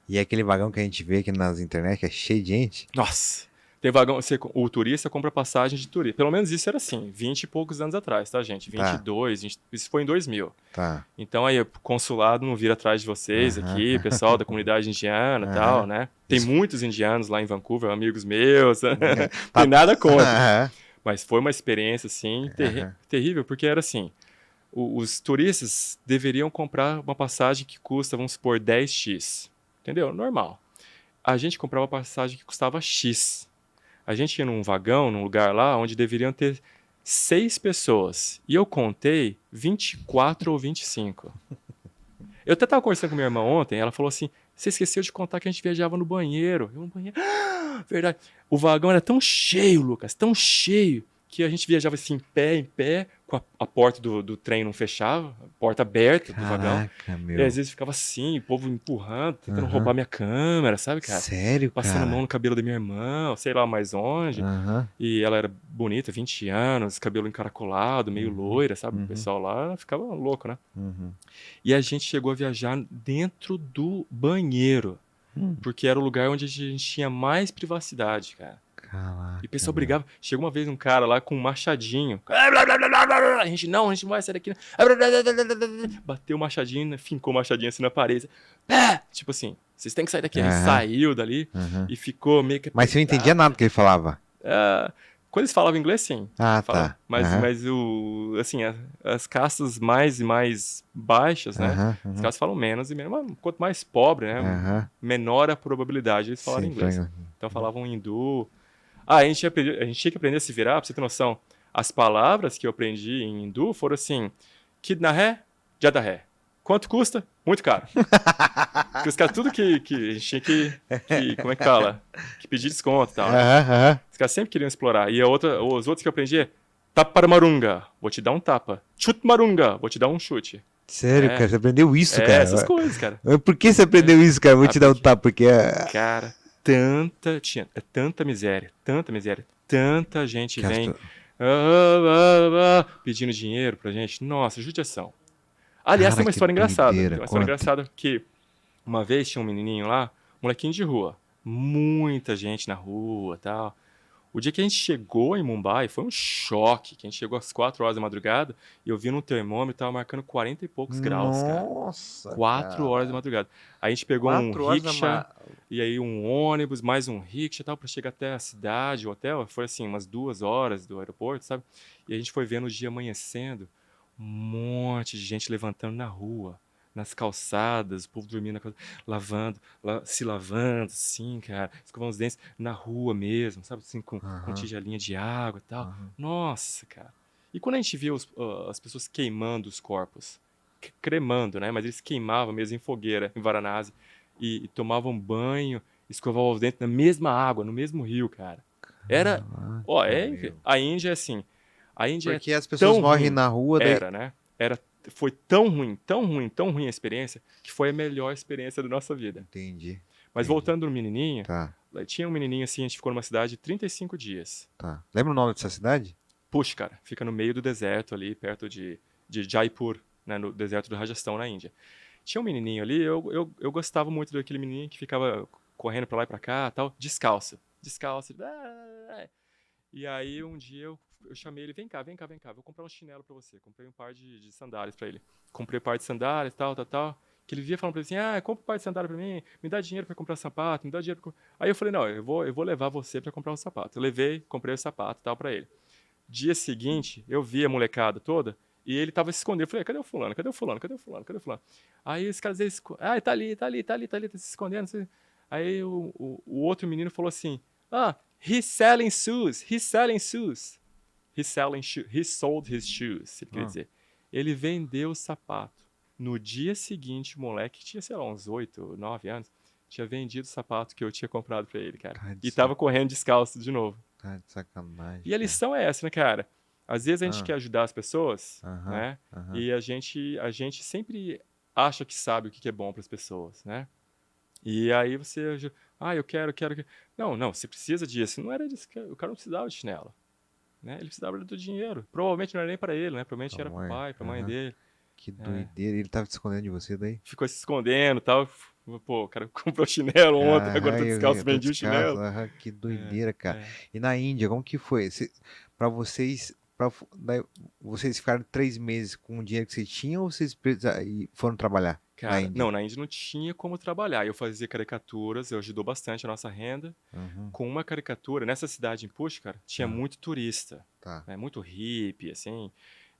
Speaker 1: E é aquele vagão que a gente vê aqui nas internet, que é cheio de gente.
Speaker 2: Nossa! Tem vagão, o turista compra passagem de turista. Pelo menos isso era assim, 20 e poucos anos atrás, tá, gente? 22, isso foi em 2000.
Speaker 1: Tá.
Speaker 2: Então aí o consulado não vira atrás de vocês aqui, pessoal da comunidade indiana e tal, né? Tem muitos indianos lá em Vancouver, amigos meus, tem nada contra. Mas foi uma experiência, assim, terrível, porque era assim, os turistas deveriam comprar uma passagem que custa, vamos supor, 10x, entendeu? Normal. A gente comprava uma passagem que custava X. A gente ia num vagão, num lugar lá, onde deveriam ter 6 pessoas. E eu contei 24 ou 25. Eu até estava conversando com minha irmã ontem, ela falou assim, você esqueceu de contar que a gente viajava no banheiro. Eu no banheiro. Verdade. O vagão era tão cheio, Lucas, tão cheio, que a gente viajava assim, em pé, com a porta do trem não fechava, a porta aberta do vagão.
Speaker 1: Meu.
Speaker 2: E às vezes ficava assim, o povo empurrando, tentando roubar minha câmera, sabe, cara?
Speaker 1: Sério,
Speaker 2: Passando
Speaker 1: cara?
Speaker 2: a mão no cabelo da minha irmã, sei lá mais onde. E ela era bonita, 20 anos, cabelo encaracolado, meio loira, sabe? O pessoal lá ficava louco, né? E a gente chegou a viajar dentro do banheiro, porque era o lugar onde a gente tinha mais privacidade, cara.
Speaker 1: Caraca,
Speaker 2: E o pessoal brigava. Chegou uma vez um cara lá com um machadinho. A gente não vai sair daqui. Bateu o machadinho, fincou o machadinho assim na parede. Tipo assim, vocês têm que sair daqui. A gente saiu dali e ficou meio que...
Speaker 1: Mas você não entendia nada do que ele falava?
Speaker 2: Quando eles falavam inglês, sim.
Speaker 1: Tá.
Speaker 2: Mas assim, as castas mais e mais baixas, né? As castas falam menos e menos. Mas quanto mais pobre, né? Menor a probabilidade de eles falarem inglês. Então falavam hindu. A gente tinha que aprender a se virar, pra você ter noção. As palavras que eu aprendi em hindu foram assim: Kidna jada ré. Quanto custa? Muito caro. Porque os caras, tudo que a gente tinha que como é que fala? Que pedir desconto e tal. Né? Os caras sempre queriam explorar. E os outros que eu aprendi é Taparmarunga, vou te dar um tapa. Chutmarunga, vou te dar um chute.
Speaker 1: Sério, cara? Você aprendeu isso, cara?
Speaker 2: Essas coisas, cara.
Speaker 1: Por que você aprendeu isso, cara? Vou te dar um tapa, porque...
Speaker 2: Cara... tanta miséria, tanta gente vem pedindo dinheiro pra gente. Nossa, judiação. Aliás, tem uma história engraçada. Tem uma história engraçada que uma vez tinha um menininho lá, molequinho de rua. Muita gente na rua e tal. O dia que a gente chegou em Mumbai, foi um choque. Que a gente chegou às 4 horas da madrugada e eu vi no termômetro, tava marcando 40 e poucos graus, cara.
Speaker 1: Nossa,
Speaker 2: 4 horas da madrugada. Aí a gente pegou um rickshaw, e aí um ônibus, mais um rickshaw e tal, pra chegar até a cidade, o hotel. Foi assim, umas 2 horas do aeroporto, sabe? E a gente foi vendo o dia amanhecendo, um monte de gente levantando na rua, nas calçadas, o povo dormindo, se lavando, assim, cara, escovando os dentes na rua mesmo, sabe, assim, com tigelinha de água e tal. Nossa, cara. E quando a gente viu as pessoas queimando os corpos, cremando, né, mas eles queimavam mesmo em fogueira, em Varanasi, e tomavam banho, escovavam os dentes na mesma água, no mesmo rio, cara. Era, a Índia é assim, a Índia
Speaker 1: porque as pessoas morrem
Speaker 2: ruim,
Speaker 1: na rua, daí...
Speaker 2: né? Foi tão ruim a experiência, que foi a melhor experiência da nossa vida.
Speaker 1: Entendi.
Speaker 2: Mas voltando no menininho,
Speaker 1: Tá.
Speaker 2: tinha um menininho assim, a gente ficou numa cidade 35 dias.
Speaker 1: Tá. Lembra o nome dessa cidade?
Speaker 2: Pushkar, fica no meio do deserto ali, perto de Jaipur, né, no deserto do Rajastão, na Índia. Tinha um menininho ali, eu gostava muito daquele menininho que ficava correndo pra lá e pra cá, tal, descalço. E aí um dia eu chamei ele, vem cá, vou comprar um chinelo pra você. Comprei um par de sandálias pra ele. Comprei um par de sandálias, tal. Que ele via falando pra ele assim, compra um par de sandália pra mim, me dá dinheiro pra comprar sapato, me dá dinheiro pra... Aí eu falei, não, eu vou levar você pra comprar um sapato. Eu levei, comprei o sapato e tal pra ele. Dia seguinte, eu vi a molecada toda e ele tava se escondendo. Eu falei, cadê o fulano? Aí os caras, tá ali, tá se escondendo. Aí o outro menino falou assim, he's selling shoes. He sold his shoes, ele queria dizer. Ele vendeu o sapato. No dia seguinte, o moleque, tinha, sei lá, uns 8, 9 anos, tinha vendido o sapato que eu tinha comprado pra ele, cara. E tava correndo descalço de novo.
Speaker 1: Tá de sacanagem.
Speaker 2: E a lição é essa, né, cara? Às vezes a gente quer ajudar as pessoas, né? E a gente sempre acha que sabe o que é bom para as pessoas, né? E aí você, eu quero. Não, você precisa disso. Não era disso, o cara não precisava de chinelo, né? Ele precisava do dinheiro. Provavelmente não era nem para ele, né? Provavelmente era para o pai, para a mãe dele.
Speaker 1: Que doideira. Ele tava se escondendo de você daí?
Speaker 2: Ficou se escondendo e tal. Pô, o cara comprou chinelo ontem, agora tá descalço, vendi o chinelo.
Speaker 1: Que doideira, cara. E na Índia, como que foi? Pra vocês, vocês ficaram 3 meses com o dinheiro que vocês tinham ou vocês foram trabalhar
Speaker 2: Cara,
Speaker 1: na Índia?
Speaker 2: não, na Índia não tinha como trabalhar. Eu fazia caricaturas, eu ajudou bastante a nossa renda. Com uma caricatura, nessa cidade em Pushkar, tinha muito turista, né, muito hippie, assim,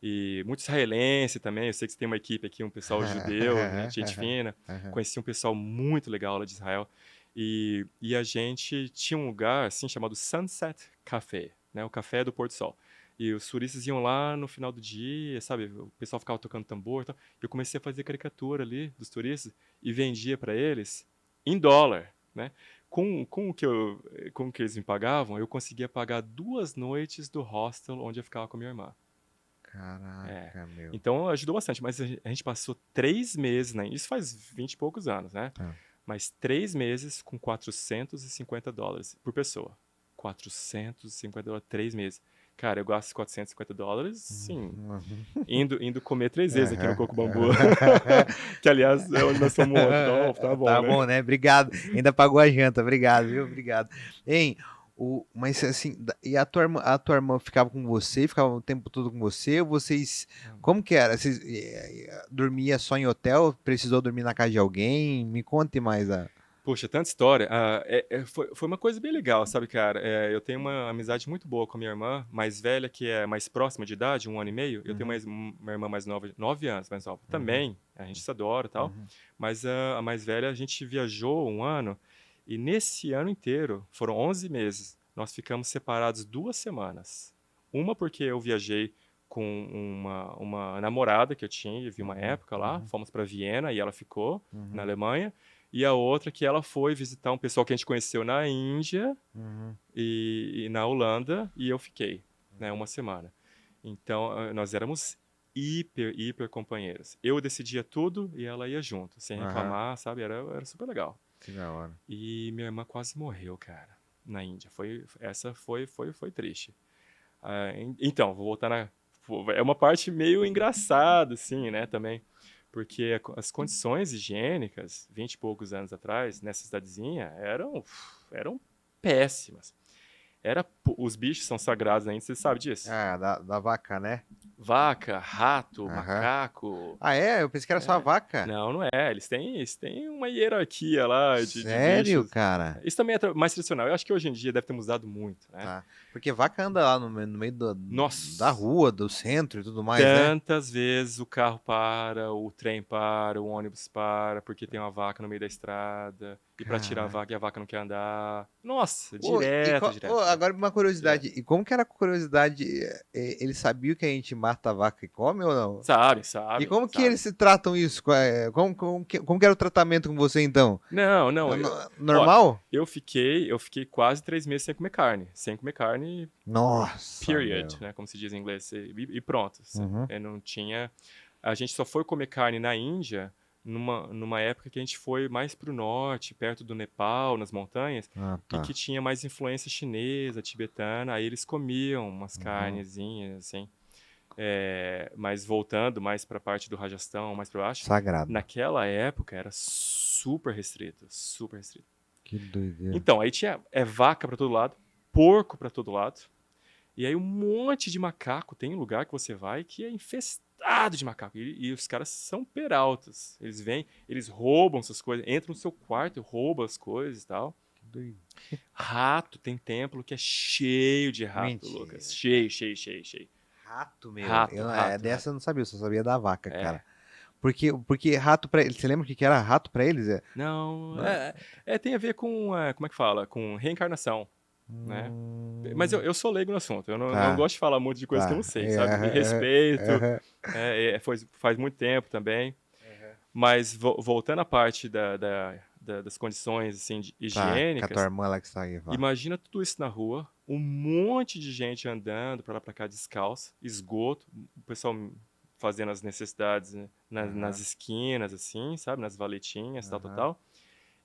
Speaker 2: e muito israelense também. Eu sei que você tem uma equipe aqui, um pessoal judeu, né, gente fina. Conheci um pessoal muito legal lá de Israel. E a gente tinha um lugar, assim, chamado Sunset Café, né, o café do pôr do sol. E os turistas iam lá no final do dia, sabe? O pessoal ficava tocando tambor e tal. Eu comecei a fazer caricatura ali dos turistas e vendia para eles em dólar, né? Com o que eles me pagavam, eu conseguia pagar 2 noites do hostel onde eu ficava com a minha irmã.
Speaker 1: Caraca, meu.
Speaker 2: Então ajudou bastante, mas a gente passou 3 meses, né? Isso faz 20 e poucos anos, né? Mas 3 meses com $450 por pessoa. $450, 3 meses. Cara, eu gasto $450, sim. Indo comer 3 vezes aqui no Coco Bambu. Que, aliás, é onde nós fomos ontem. Então, tá bom,
Speaker 1: tá
Speaker 2: né?
Speaker 1: bom, né? Obrigado. Ainda pagou a janta. Obrigado, viu? Obrigado. Hein? Mas assim, e a tua irmã ficava com você? Ficava o tempo todo com você? Ou vocês... Como que era? Vocês dormia só em hotel? Precisou dormir na casa de alguém? Me conte mais a...
Speaker 2: Poxa, tanta história. Foi uma coisa bem legal, sabe, cara? Eu tenho uma amizade muito boa com a minha irmã, mais velha, que é mais próxima de idade, 1 ano e meio. Eu tenho uma irmã mais nova, 9 anos mais nova. Também, a gente se adora e tal. Mas a mais velha, a gente viajou 1 ano, e nesse ano inteiro, foram 11 meses, nós ficamos separados 2 semanas. Uma porque eu viajei com uma namorada que eu tinha, vi uma época lá, fomos para Viena e ela ficou na Alemanha. E a outra que ela foi visitar um pessoal que a gente conheceu na Índia e na Holanda, e eu fiquei, né, 1 semana. Então, nós éramos hiper companheiros. Eu decidia tudo e ela ia junto, sem reclamar, sabe? Era super legal.
Speaker 1: Que da hora.
Speaker 2: E minha irmã quase morreu, cara, na Índia. Essa foi triste. Então, vou voltar é uma parte meio engraçada, assim, né, também. Porque as condições higiênicas, 20 e poucos anos atrás, nessa cidadezinha, eram péssimas. Os bichos são sagrados ainda, você sabe disso?
Speaker 1: Da vaca, né?
Speaker 2: Vaca, rato, macaco.
Speaker 1: Eu pensei que era só a vaca.
Speaker 2: Não é. Eles têm uma hierarquia lá de
Speaker 1: Sério,
Speaker 2: bichos.
Speaker 1: cara?
Speaker 2: Isso também é mais tradicional. Eu acho que hoje em dia deve ter mudado muito, né?
Speaker 1: Tá. Porque vaca anda lá no meio da rua, do centro e tudo mais, né?
Speaker 2: Tantas vezes o carro para, o trem para, o ônibus para, porque tem uma vaca no meio da estrada. E pra tirar a vaca, e a vaca não quer andar. Nossa, direto.
Speaker 1: Agora uma curiosidade. Direto. E como que era a curiosidade? Eles sabiam que a gente mata a vaca e come ou não?
Speaker 2: Sabe.
Speaker 1: E como que eles se tratam isso? Como que era o tratamento com você, então?
Speaker 2: Não.
Speaker 1: Normal?
Speaker 2: Ó, eu fiquei quase 3 meses sem comer carne. Sem comer carne.
Speaker 1: Nossa.
Speaker 2: Period, né? Como se diz em inglês. E pronto. Não tinha... A gente só foi comer carne na Índia numa época que a gente foi mais pro norte, perto do Nepal, nas montanhas, e que tinha mais influência chinesa, tibetana. Aí eles comiam umas carnezinhas, assim. Mas voltando mais para a parte do Rajastão, mais para baixo.
Speaker 1: Sagrado.
Speaker 2: Naquela época era super restrito, super restrito.
Speaker 1: Que doideira.
Speaker 2: Então, aí tinha vaca pra todo lado, porco pra todo lado, e aí um monte de macaco. Tem um lugar que você vai que é infestado de macaco. E os caras são peraltas. Eles vêm, eles roubam essas coisas, entram no seu quarto, roubam as coisas e tal.
Speaker 1: Que doideira.
Speaker 2: Rato, tem templo que é cheio de rato,
Speaker 1: Mentira.
Speaker 2: Lucas. Cheio, cheio, cheio, cheio.
Speaker 1: Rato, meu.
Speaker 2: Rato,
Speaker 1: Dessa
Speaker 2: rato.
Speaker 1: eu não sabia, eu só sabia da vaca,
Speaker 2: É.
Speaker 1: cara. Porque rato pra eles. Você lembra o que era rato pra eles?
Speaker 2: Não,
Speaker 1: Não é?
Speaker 2: tem a ver com, como é que fala? Com reencarnação, né? Mas eu sou leigo no assunto, eu não
Speaker 1: Tá,
Speaker 2: gosto de falar muito de coisas que eu não
Speaker 1: tá.
Speaker 2: sei, sabe? Me respeito, faz muito tempo também. Mas voltando à parte das condições assim,
Speaker 1: Tá, com a tua
Speaker 2: higiênicas,
Speaker 1: irmã lá que está aí, vá.
Speaker 2: imagina tudo isso na rua, um monte de gente andando pra lá pra cá descalça, esgoto, o pessoal fazendo as necessidades, né, nas esquinas, assim, sabe? Nas valetinhas, tal, tal, tal.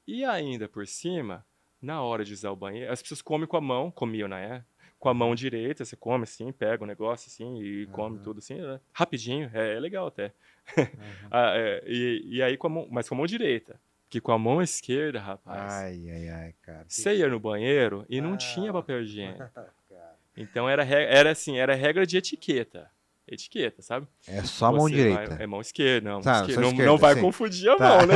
Speaker 2: E ainda por cima, na hora de usar o banheiro, as pessoas comem com a mão, comiam, né? Com a mão direita, você come assim, pega o negócio assim e come tudo assim, né? Rapidinho, é legal até. E aí mas com a mão direita. Porque com a mão esquerda, rapaz,
Speaker 1: Ai, cara.
Speaker 2: você ia no banheiro e não tinha papel higiênico. Então era assim, era regra de etiqueta. Etiqueta, sabe?
Speaker 1: É só a mão
Speaker 2: Você vai.
Speaker 1: direita.
Speaker 2: É mão esquerda, não.
Speaker 1: Tá, só
Speaker 2: Esquerda. Não,
Speaker 1: esquerda,
Speaker 2: não vai
Speaker 1: sim.
Speaker 2: confundir a
Speaker 1: Tá.
Speaker 2: mão, né?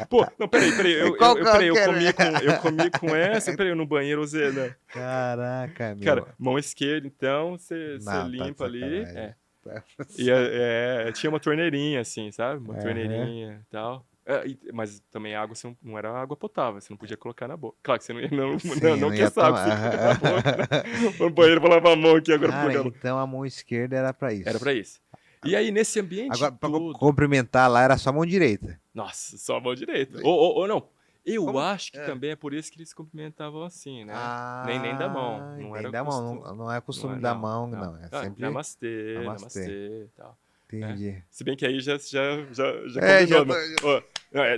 Speaker 2: Pô, não, peraí.
Speaker 1: Qual
Speaker 2: Peraí,
Speaker 1: que era?
Speaker 2: eu comi com essa. Peraí, no banheiro usei, né?
Speaker 1: Caraca,
Speaker 2: Cara,
Speaker 1: meu.
Speaker 2: mão esquerda, então, você
Speaker 1: Não, tá de
Speaker 2: limpa ali.
Speaker 1: sacanagem. Tá de
Speaker 2: E tinha uma torneirinha, assim, sabe? Uma
Speaker 1: Aham.
Speaker 2: torneirinha e tal. Mas também a água você não era água potável, você não podia colocar na boca. Claro que você não ia,
Speaker 1: Sim,
Speaker 2: não
Speaker 1: não
Speaker 2: que
Speaker 1: ia
Speaker 2: essa água você
Speaker 1: tomar.
Speaker 2: colocar na boca, né? Vou no banheiro pra lavar a mão aqui agora pra
Speaker 1: Cara,
Speaker 2: colocar na boca.
Speaker 1: então a mão esquerda era pra
Speaker 2: Era
Speaker 1: isso.
Speaker 2: pra isso. E aí, nesse ambiente
Speaker 1: Agora, pra
Speaker 2: todo.
Speaker 1: cumprimentar lá era só a mão direita.
Speaker 2: Nossa, só a mão direita. Ou não. Eu
Speaker 1: Como?
Speaker 2: acho que também é por isso que eles cumprimentavam assim, né? Nem da mão. Não
Speaker 1: Nem
Speaker 2: era
Speaker 1: da mão.
Speaker 2: costume.
Speaker 1: Não é
Speaker 2: Não
Speaker 1: costume
Speaker 2: é,
Speaker 1: da
Speaker 2: não.
Speaker 1: mão,
Speaker 2: Não.
Speaker 1: não. É sempre
Speaker 2: Namastê,
Speaker 1: namastê.
Speaker 2: namastê e tal. Né?
Speaker 1: Entendi.
Speaker 2: Se bem que aí já
Speaker 1: Já
Speaker 2: combinou.
Speaker 1: tô.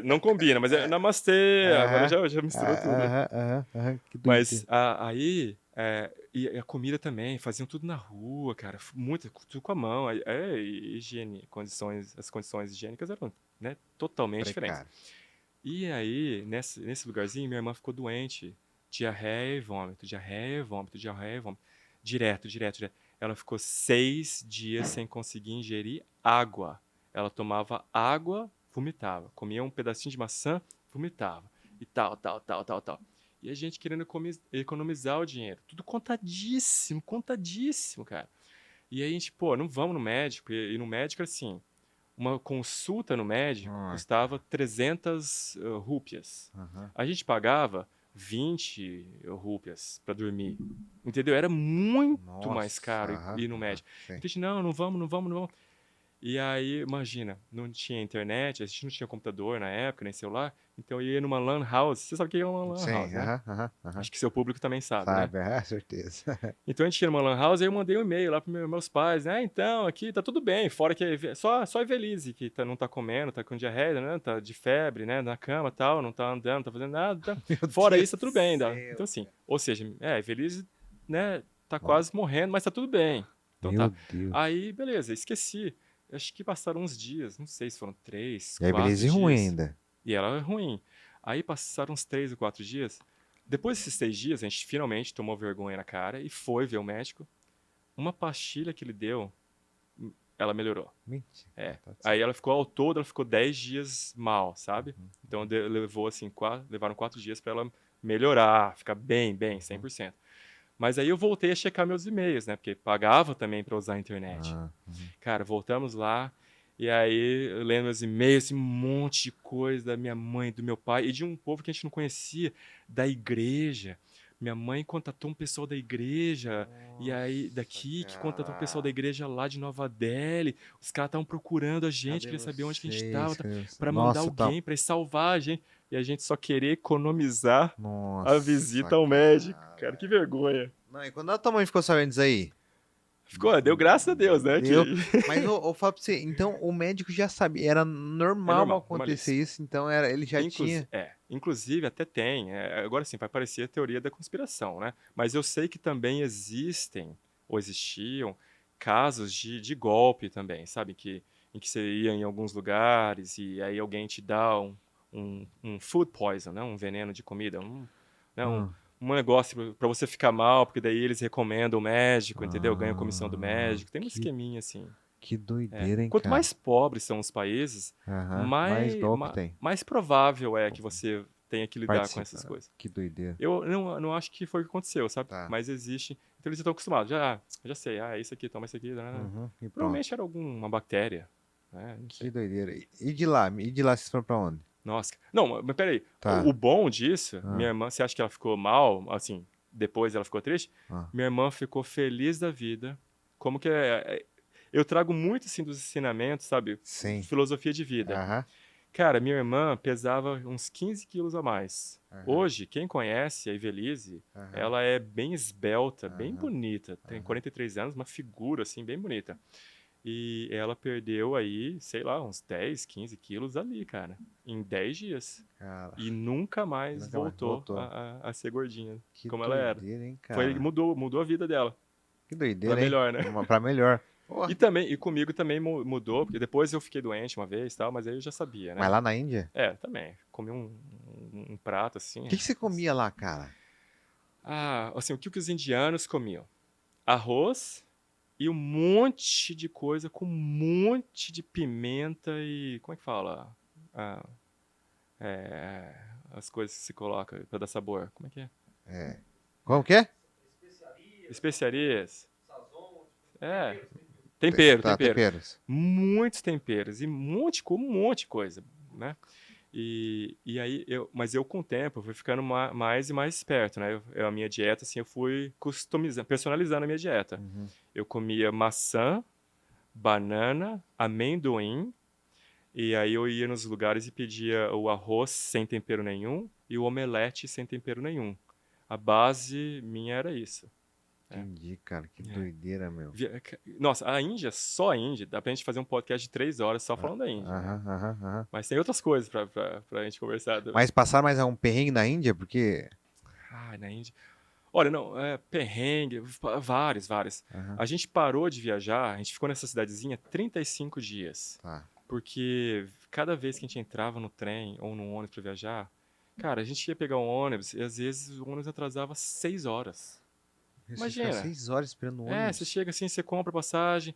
Speaker 2: Não combina, mas é namastê. Agora
Speaker 1: Aham.
Speaker 2: já misturou tudo.
Speaker 1: Que
Speaker 2: Mas
Speaker 1: doideira.
Speaker 2: aí, e a comida também, faziam tudo na rua, cara, tudo com a mão. E higiene, as condições higiênicas eram, né, totalmente diferentes.
Speaker 1: Precário.
Speaker 2: E aí, nesse lugarzinho, minha irmã ficou doente. Diarreia e vômito, diarreia e vômito, diarreia e vômito. Direto, direto, direto. Ela ficou 6 dias sem conseguir ingerir água. Ela tomava água, vomitava. Comia um pedacinho de maçã, vomitava. E tal, tal, tal, tal, tal. E a gente querendo economizar o dinheiro. Tudo contadíssimo, contadíssimo, cara. E aí a gente, pô, não vamos no médico. E no médico, assim, uma consulta no médico custava 300 rúpias. A gente pagava 20 rúpias para dormir. Entendeu? Era muito mais caro ir no médico.
Speaker 1: Sim.
Speaker 2: Então a gente, não vamos, não vamos, não vamos. E aí, imagina, não tinha internet, a gente não tinha computador na época, nem celular, então eu ia numa lan house. Você sabe o que é uma lan
Speaker 1: Sim,
Speaker 2: house, né? Acho que seu público também sabe, né?
Speaker 1: Sabe, certeza.
Speaker 2: Então a gente ia numa lan house, aí eu mandei um e-mail lá para meus pais, né? Então, aqui tá tudo bem, fora que só a Evelise, que não tá comendo, tá com diarreia, né? Tá de febre, né? Na cama e tal, não tá andando, não tá fazendo nada. Tá. Fora
Speaker 1: Deus
Speaker 2: isso, tá tudo bem.
Speaker 1: do
Speaker 2: Então, assim,
Speaker 1: céu.
Speaker 2: ou seja, a Evelise, né? Tá quase morrendo, mas tá tudo bem. Então
Speaker 1: Meu
Speaker 2: tá.
Speaker 1: Deus.
Speaker 2: Aí, beleza, esqueci. Acho que passaram uns dias, não sei se foram 3,
Speaker 1: E aí,
Speaker 2: 4
Speaker 1: beleza,
Speaker 2: dias.
Speaker 1: ruim ainda.
Speaker 2: E ela é ruim. Aí passaram uns 3 ou 4 dias. Depois desses 6 dias, a gente finalmente tomou vergonha na cara e foi ver o médico. Uma pastilha que ele deu, ela melhorou.
Speaker 1: Mentira.
Speaker 2: Aí ela ficou, ao todo, ela ficou 10 dias mal, sabe? Então levaram 4 dias pra ela melhorar, ficar bem, 100%. Mas aí eu voltei a checar meus e-mails, né? Porque pagava também pra usar a internet. Cara, voltamos lá. E aí, eu lendo meus e-mails, assim, um monte de coisa da minha mãe, do meu pai, e de um povo que a gente não conhecia, da igreja. Minha mãe contatou um pessoal da igreja, e aí daqui que contatou um pessoal da igreja lá de Nova Delhi. Os caras estavam procurando a gente, queria saber onde que a gente estava, para mandar alguém, para salvar a gente. E a gente só querer economizar a visita ao médico. Cara, que vergonha.
Speaker 1: Não, e quando a tua mãe ficou sabendo disso aí?
Speaker 2: Deu graças a Deus, né?
Speaker 1: Deu. Mas eu falo pra você, então o médico já sabia, era normal acontecer
Speaker 2: normalíssimo.
Speaker 1: isso, então ele já tinha.
Speaker 2: Inclusive até tem. Agora sim, vai parecer a teoria da conspiração, né? Mas eu sei que também existem, ou existiam, casos de golpe também, sabe? Em que você ia em alguns lugares e aí alguém te dá um food poison, né? Um veneno de comida, né? Um negócio para você ficar mal, porque daí eles recomendam o médico, entendeu? Ganham comissão do médico. Tem um esqueminha assim.
Speaker 1: Que doideira, hein,
Speaker 2: Quanto
Speaker 1: cara?
Speaker 2: mais pobres são os países,
Speaker 1: Mais golpe tem.
Speaker 2: mais provável é que você tenha que lidar com essas
Speaker 1: Participa.
Speaker 2: coisas.
Speaker 1: Que doideira.
Speaker 2: Eu não acho que foi o que aconteceu, sabe?
Speaker 1: Tá.
Speaker 2: Mas existe. Então eles estão acostumados. Já sei. Isso aqui, toma isso aqui.
Speaker 1: E
Speaker 2: Provavelmente era alguma bactéria. Né? Não sei.
Speaker 1: Que doideira. E de lá? E de lá vocês foram pra onde?
Speaker 2: Nossa. Não, mas peraí.
Speaker 1: Tá.
Speaker 2: O bom disso, minha irmã, você acha que ela ficou mal? Assim, depois ela ficou triste? Minha irmã ficou feliz da vida. Como que eu trago muito, assim, dos ensinamentos, sabe?
Speaker 1: Sim.
Speaker 2: Filosofia de vida. Cara, minha irmã pesava uns 15 quilos a mais. Hoje, quem conhece a Ivelise, ela é bem esbelta, bem bonita. Tem 43 anos, uma figura, assim, bem bonita. E ela perdeu aí, sei lá, uns 10, 15 quilos ali, cara. Em 10 dias.
Speaker 1: Cara,
Speaker 2: E nunca mais voltou a ser gordinha,
Speaker 1: que
Speaker 2: como
Speaker 1: doideira,
Speaker 2: ela era.
Speaker 1: Hein, cara?
Speaker 2: Mudou a vida dela.
Speaker 1: Que doideira,
Speaker 2: pra melhor, né?
Speaker 1: Pra melhor.
Speaker 2: E comigo também mudou, porque depois eu fiquei doente uma vez, tal, mas aí eu já sabia, né?
Speaker 1: Mas lá na Índia?
Speaker 2: Também. Comi um prato assim.
Speaker 1: O que você comia lá, cara?
Speaker 2: Assim, o que os indianos comiam? Arroz e um monte de coisa com um monte de pimenta e... Como é que fala? As coisas que se coloca pra dar sabor. Como é que é?
Speaker 1: Como que é?
Speaker 2: Especiarias. Temperos. Muitos temperos e um monte de coisa, né? E aí, mas eu com o tempo fui ficando mais e mais esperto, né? A minha dieta, assim, eu fui personalizando a minha dieta. Eu comia maçã, banana, amendoim, e aí eu ia nos lugares e pedia o arroz sem tempero nenhum e o omelete sem tempero nenhum. A base minha era isso.
Speaker 1: Entendi, cara. Que doideira, meu.
Speaker 2: Nossa, só a Índia, dá pra gente fazer um podcast de 3 horas só falando da Índia. Mas tem outras coisas pra gente conversar.
Speaker 1: Mas passaram mais um perrengue na Índia? Porque...
Speaker 2: na Índia... Olha, não, perrengue, vários. A gente parou de viajar, a gente ficou nessa cidadezinha 35 dias. Porque cada vez que a gente entrava no trem ou no ônibus pra viajar, cara, a gente ia pegar um ônibus e às vezes o ônibus atrasava 6 horas. Imagina.
Speaker 1: Fica 6 horas esperando o ônibus.
Speaker 2: Você chega assim, você compra passagem,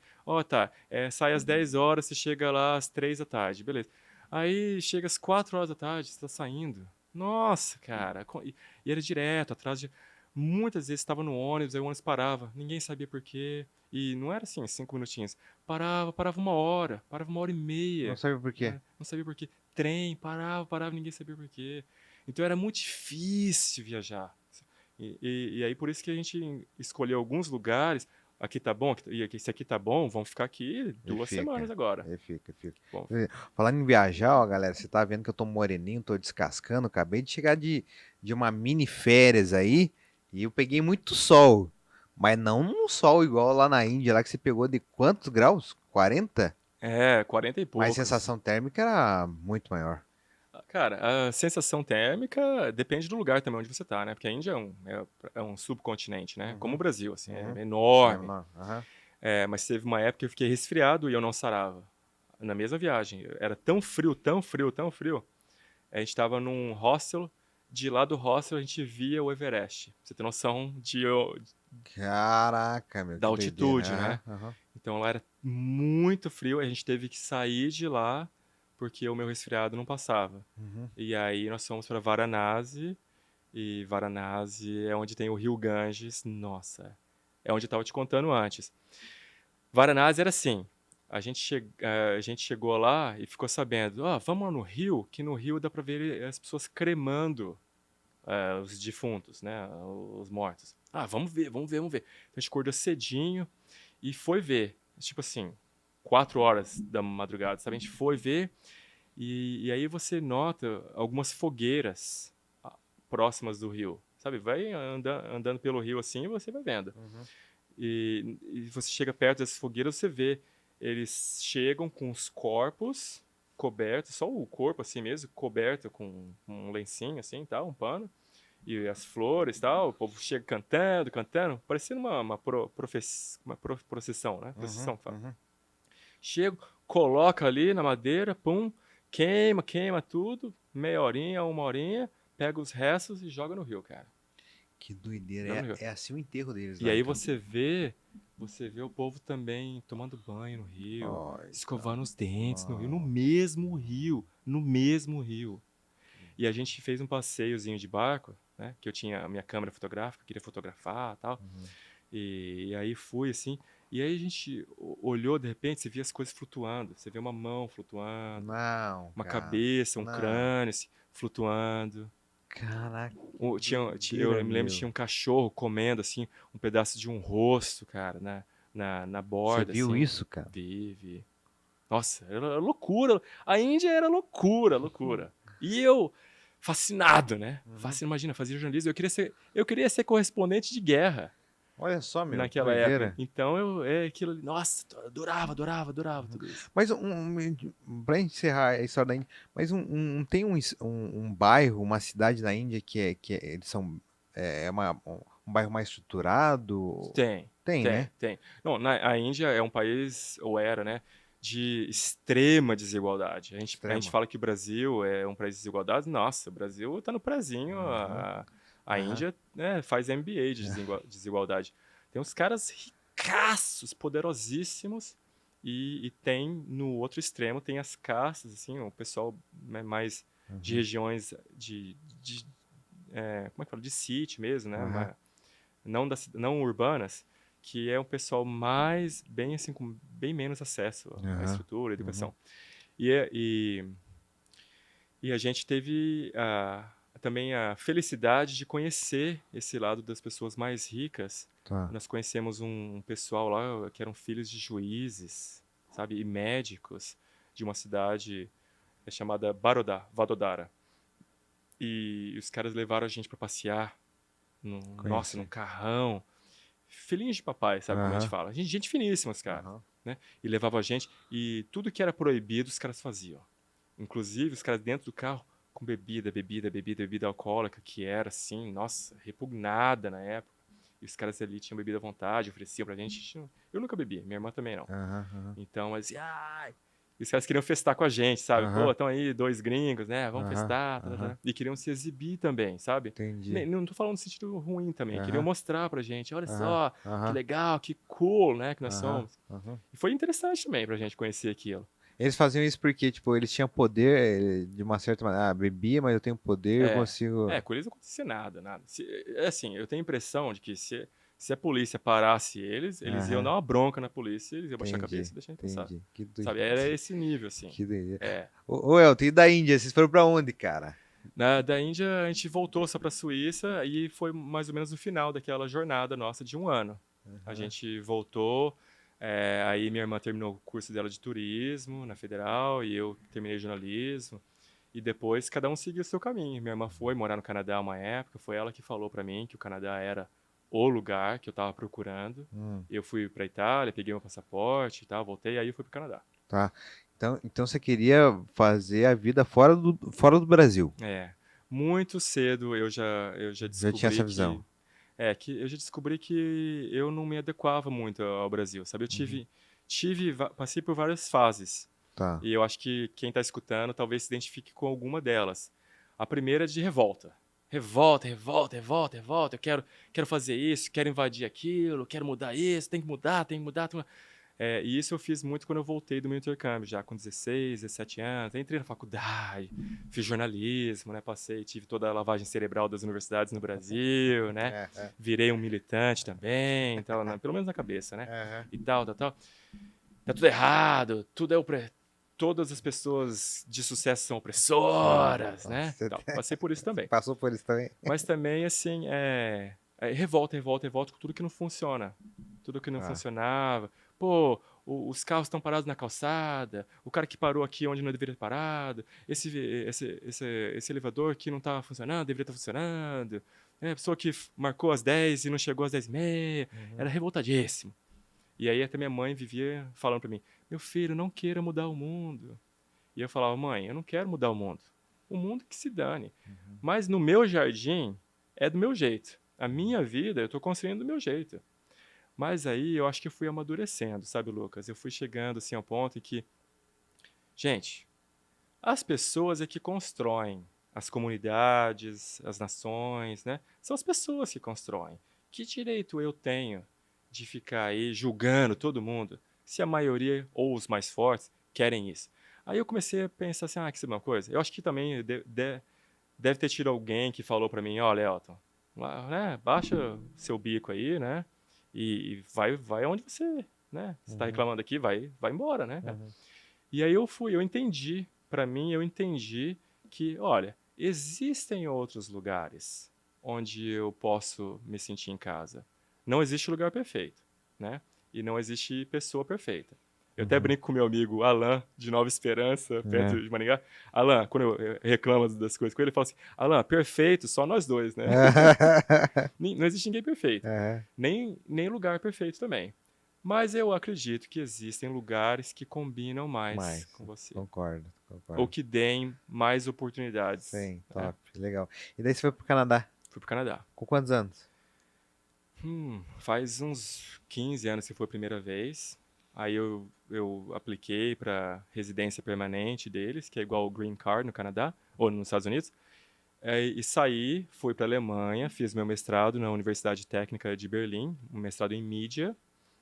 Speaker 2: sai às 10 horas, você chega lá às 3 da tarde, beleza. Aí chega às 4 horas da tarde, você tá saindo. Nossa, cara. E era direto, atrás de... Muitas vezes estava no ônibus, aí o ônibus parava, ninguém sabia por quê. E não era assim, 5 minutinhos. Parava 1 hora, parava 1h30.
Speaker 1: Não sabia por quê.
Speaker 2: Não sabia por quê. Trem, parava, ninguém sabia por quê. Então era muito difícil viajar. E aí por isso que a gente escolheu alguns lugares. Aqui tá bom, se aqui tá bom, vamos ficar aqui 2 semanas agora.
Speaker 1: Fica.
Speaker 2: Bom.
Speaker 1: Falando em viajar, ó, galera, você tá vendo que eu tô moreninho, tô descascando, acabei de chegar de uma mini férias aí, e eu peguei muito sol, mas não um sol igual lá na Índia, lá que você pegou de quantos graus? 40?
Speaker 2: 40 e poucos.
Speaker 1: Mas a sensação térmica era muito maior.
Speaker 2: Cara, a sensação térmica depende do lugar também onde você tá, né? Porque a Índia é um subcontinente, né? Como o Brasil, assim, é enorme. Mas teve uma época que eu fiquei resfriado e eu não sarava. Na mesma viagem. Era tão frio. A gente tava num hostel. De lá do hostel a gente via o Everest. Pra você ter noção
Speaker 1: Caraca, meu.
Speaker 2: Da altitude, né? Então lá era muito frio. A gente teve que sair de lá porque o meu resfriado não passava. E aí nós fomos para Varanasi, e Varanasi é onde tem o rio Ganges. Nossa, é onde eu estava te contando antes. Varanasi era assim, a gente chegou lá e ficou sabendo, vamos lá no rio, que no rio dá para ver as pessoas cremando os defuntos, né, os mortos. Vamos ver. Então a gente acordou cedinho e foi ver, tipo assim, 4 horas da madrugada, sabe? A gente foi ver e aí você nota algumas fogueiras próximas do rio, sabe? Vai andando pelo rio assim e você vai vendo. E você chega perto dessas fogueiras, você vê, eles chegam com os corpos cobertos, só o corpo assim mesmo, coberto com um lencinho assim, tal, um pano, e as flores tal, o povo chega cantando, parecendo uma procissão, né? Procissão, fala. Chego, coloca ali na madeira, pum, queima tudo, meia horinha, uma horinha, pega os restos e joga no rio, cara.
Speaker 1: Que doideira. É assim o enterro deles
Speaker 2: e
Speaker 1: lá,
Speaker 2: aí
Speaker 1: então.
Speaker 2: você vê o povo também tomando banho no rio, escovando os dentes no rio, no mesmo rio. E a gente fez um passeiozinho de barco, né? Que eu tinha a minha câmera fotográfica, queria fotografar e tal. E aí fui, assim. E aí a gente olhou, de repente, você via as coisas flutuando. Você vê uma mão flutuando.
Speaker 1: Não,
Speaker 2: Uma
Speaker 1: cara.
Speaker 2: cabeça, um
Speaker 1: Não.
Speaker 2: crânio, assim, flutuando.
Speaker 1: Caraca.
Speaker 2: Eu me lembro que tinha um cachorro comendo, assim, um pedaço de um rosto, cara, na borda,
Speaker 1: Você viu
Speaker 2: assim.
Speaker 1: isso, cara?
Speaker 2: Vi. Nossa, era loucura. A Índia era loucura. E eu, fascinado, né? Fascinado, imagina, fazia jornalismo. Eu queria ser correspondente de guerra
Speaker 1: Olha só, meu, que
Speaker 2: naquela época.
Speaker 1: doideira.
Speaker 2: Então, aquilo ali, nossa, adorava tudo isso.
Speaker 1: Mas pra encerrar a história da Índia, mas tem um bairro, uma cidade na Índia eles são um bairro mais estruturado? Tem, né?
Speaker 2: Tem. Não, a Índia é um país, ou era, né, de extrema desigualdade. A gente
Speaker 1: Extrema.
Speaker 2: fala que o Brasil é um país de desigualdade. Nossa, o Brasil tá no prezinho. A Índia, né, faz MBA de desigualdade. Tem uns caras ricaços, poderosíssimos, e tem, no outro extremo, tem as castas, assim, o pessoal, né, mais de regiões como é que fala? De sítio mesmo, né? Não urbanas, que é um pessoal mais bem assim com bem menos acesso à estrutura, à educação. E a gente teve também a felicidade de conhecer esse lado das pessoas mais ricas.
Speaker 1: Tá.
Speaker 2: Nós conhecemos um pessoal lá que eram filhos de juízes, sabe, e médicos de uma cidade chamada Vadodara. E os caras levaram a gente para passear num carrão. Filhinhos de papai, sabe como a gente fala? Gente finíssima, os caras. Né? E levava a gente, e tudo que era proibido, os caras faziam. Inclusive, os caras dentro do carro, com bebida alcoólica, que era, assim, nossa, repugnada na época. E os caras ali tinham bebida à vontade, ofereciam pra gente. Eu nunca bebi, minha irmã também não. Então, assim, e os caras queriam festar com a gente, sabe? Pô, estão aí 2 gringos, né? Vamos festar. E queriam se exibir também, sabe?
Speaker 1: Entendi.
Speaker 2: Não tô falando no sentido ruim também. Queriam mostrar pra gente, olha só, que legal, que cool, né? Que nós somos. E foi interessante também pra gente conhecer aquilo.
Speaker 1: Eles faziam isso porque, tipo, eles tinham poder de uma certa maneira. Ah, bebia, mas eu tenho poder, eu consigo.
Speaker 2: Com eles não acontecia nada. Assim, eu tenho a impressão de que se a polícia parasse eles iam dar uma bronca na polícia, eles iam baixar a cabeça e deixar a gente passar. Sabe? Era esse nível, assim.
Speaker 1: Que doideira. Ô, Elton, e da Índia? Vocês foram pra onde, cara?
Speaker 2: Da Índia, a gente voltou só pra Suíça e foi mais ou menos no final daquela jornada nossa de 1 ano. A gente voltou, aí minha irmã terminou o curso dela de turismo na Federal e eu terminei jornalismo. E depois cada um seguiu o seu caminho. Minha irmã foi morar no Canadá uma época, foi ela que falou pra mim que o Canadá era o lugar que eu tava procurando. Eu fui pra Itália, peguei meu passaporte e tal, voltei, aí eu fui pro Canadá.
Speaker 1: Tá. Então você queria fazer a vida fora do Brasil.
Speaker 2: Muito cedo eu já descobri
Speaker 1: Já tinha essa visão.
Speaker 2: que eu já descobri que eu não me adequava muito ao Brasil, sabe? Passei por várias fases.
Speaker 1: Tá.
Speaker 2: E eu acho que quem está escutando talvez se identifique com alguma delas. A primeira é de revolta. Revolta. Eu quero fazer isso, quero invadir aquilo, quero mudar isso, tem que mudar. E isso eu fiz muito quando eu voltei do meu intercâmbio, já com 16, 17 anos. Entrei na faculdade, fiz jornalismo, né? Tive toda a lavagem cerebral das universidades no Brasil, né? Virei um militante também, então, pelo menos na cabeça, né? E tal. Tá tudo errado, todas as pessoas de sucesso são opressoras, né? Passei por isso também.
Speaker 1: Passou por isso também?
Speaker 2: Mas também, assim, revolta com tudo que não funciona. Tudo que não funcionava. Pô, os carros estão parados na calçada, o cara que parou aqui onde não deveria ter parado, esse elevador que não está funcionando, deveria estar funcionando. A pessoa que marcou às 10 e não chegou às 10h30. Era revoltadíssimo. E aí até minha mãe vivia falando para mim, meu filho, não queira mudar o mundo. E eu falava, mãe, eu não quero mudar o mundo. O mundo que se dane. Mas no meu jardim é do meu jeito. A minha vida eu estou construindo do meu jeito. Mas aí eu acho que eu fui amadurecendo, sabe, Lucas? Eu fui chegando assim ao ponto em que, gente, As pessoas é que constroem as comunidades, as nações, né? São as pessoas que constroem. Que direito eu tenho de ficar aí julgando todo mundo se a maioria ou os mais fortes querem isso? Aí eu comecei a pensar assim, que sabe uma coisa? Eu acho que também deve ter tido alguém que falou pra mim, olha, Elton, né, baixa seu bico aí, né? E vai onde você, né? Você tá reclamando aqui, vai embora, né, cara? E aí eu entendi, pra mim, eu entendi que, olha, existem outros lugares onde eu posso me sentir em casa. Não existe lugar perfeito, né? E não existe pessoa perfeita. Eu até brinco com meu amigo Alan, de Nova Esperança, perto de Maringá. Alan, quando eu reclamo das coisas com ele, ele fala assim, Alan, perfeito, só nós dois, né? Não existe ninguém perfeito. Nem lugar perfeito também. Mas eu acredito que existem lugares que combinam mais com você.
Speaker 1: Concordo.
Speaker 2: Ou que deem mais oportunidades.
Speaker 1: Sim, top, legal. E daí você foi pro Canadá?
Speaker 2: Fui pro Canadá.
Speaker 1: Com quantos anos?
Speaker 2: Faz uns 15 anos que foi a primeira vez. Aí eu apliquei para residência permanente deles, que é igual o Green Card no Canadá, ou nos Estados Unidos. E saí, fui para a Alemanha, fiz meu mestrado na Universidade Técnica de Berlim, um mestrado em mídia,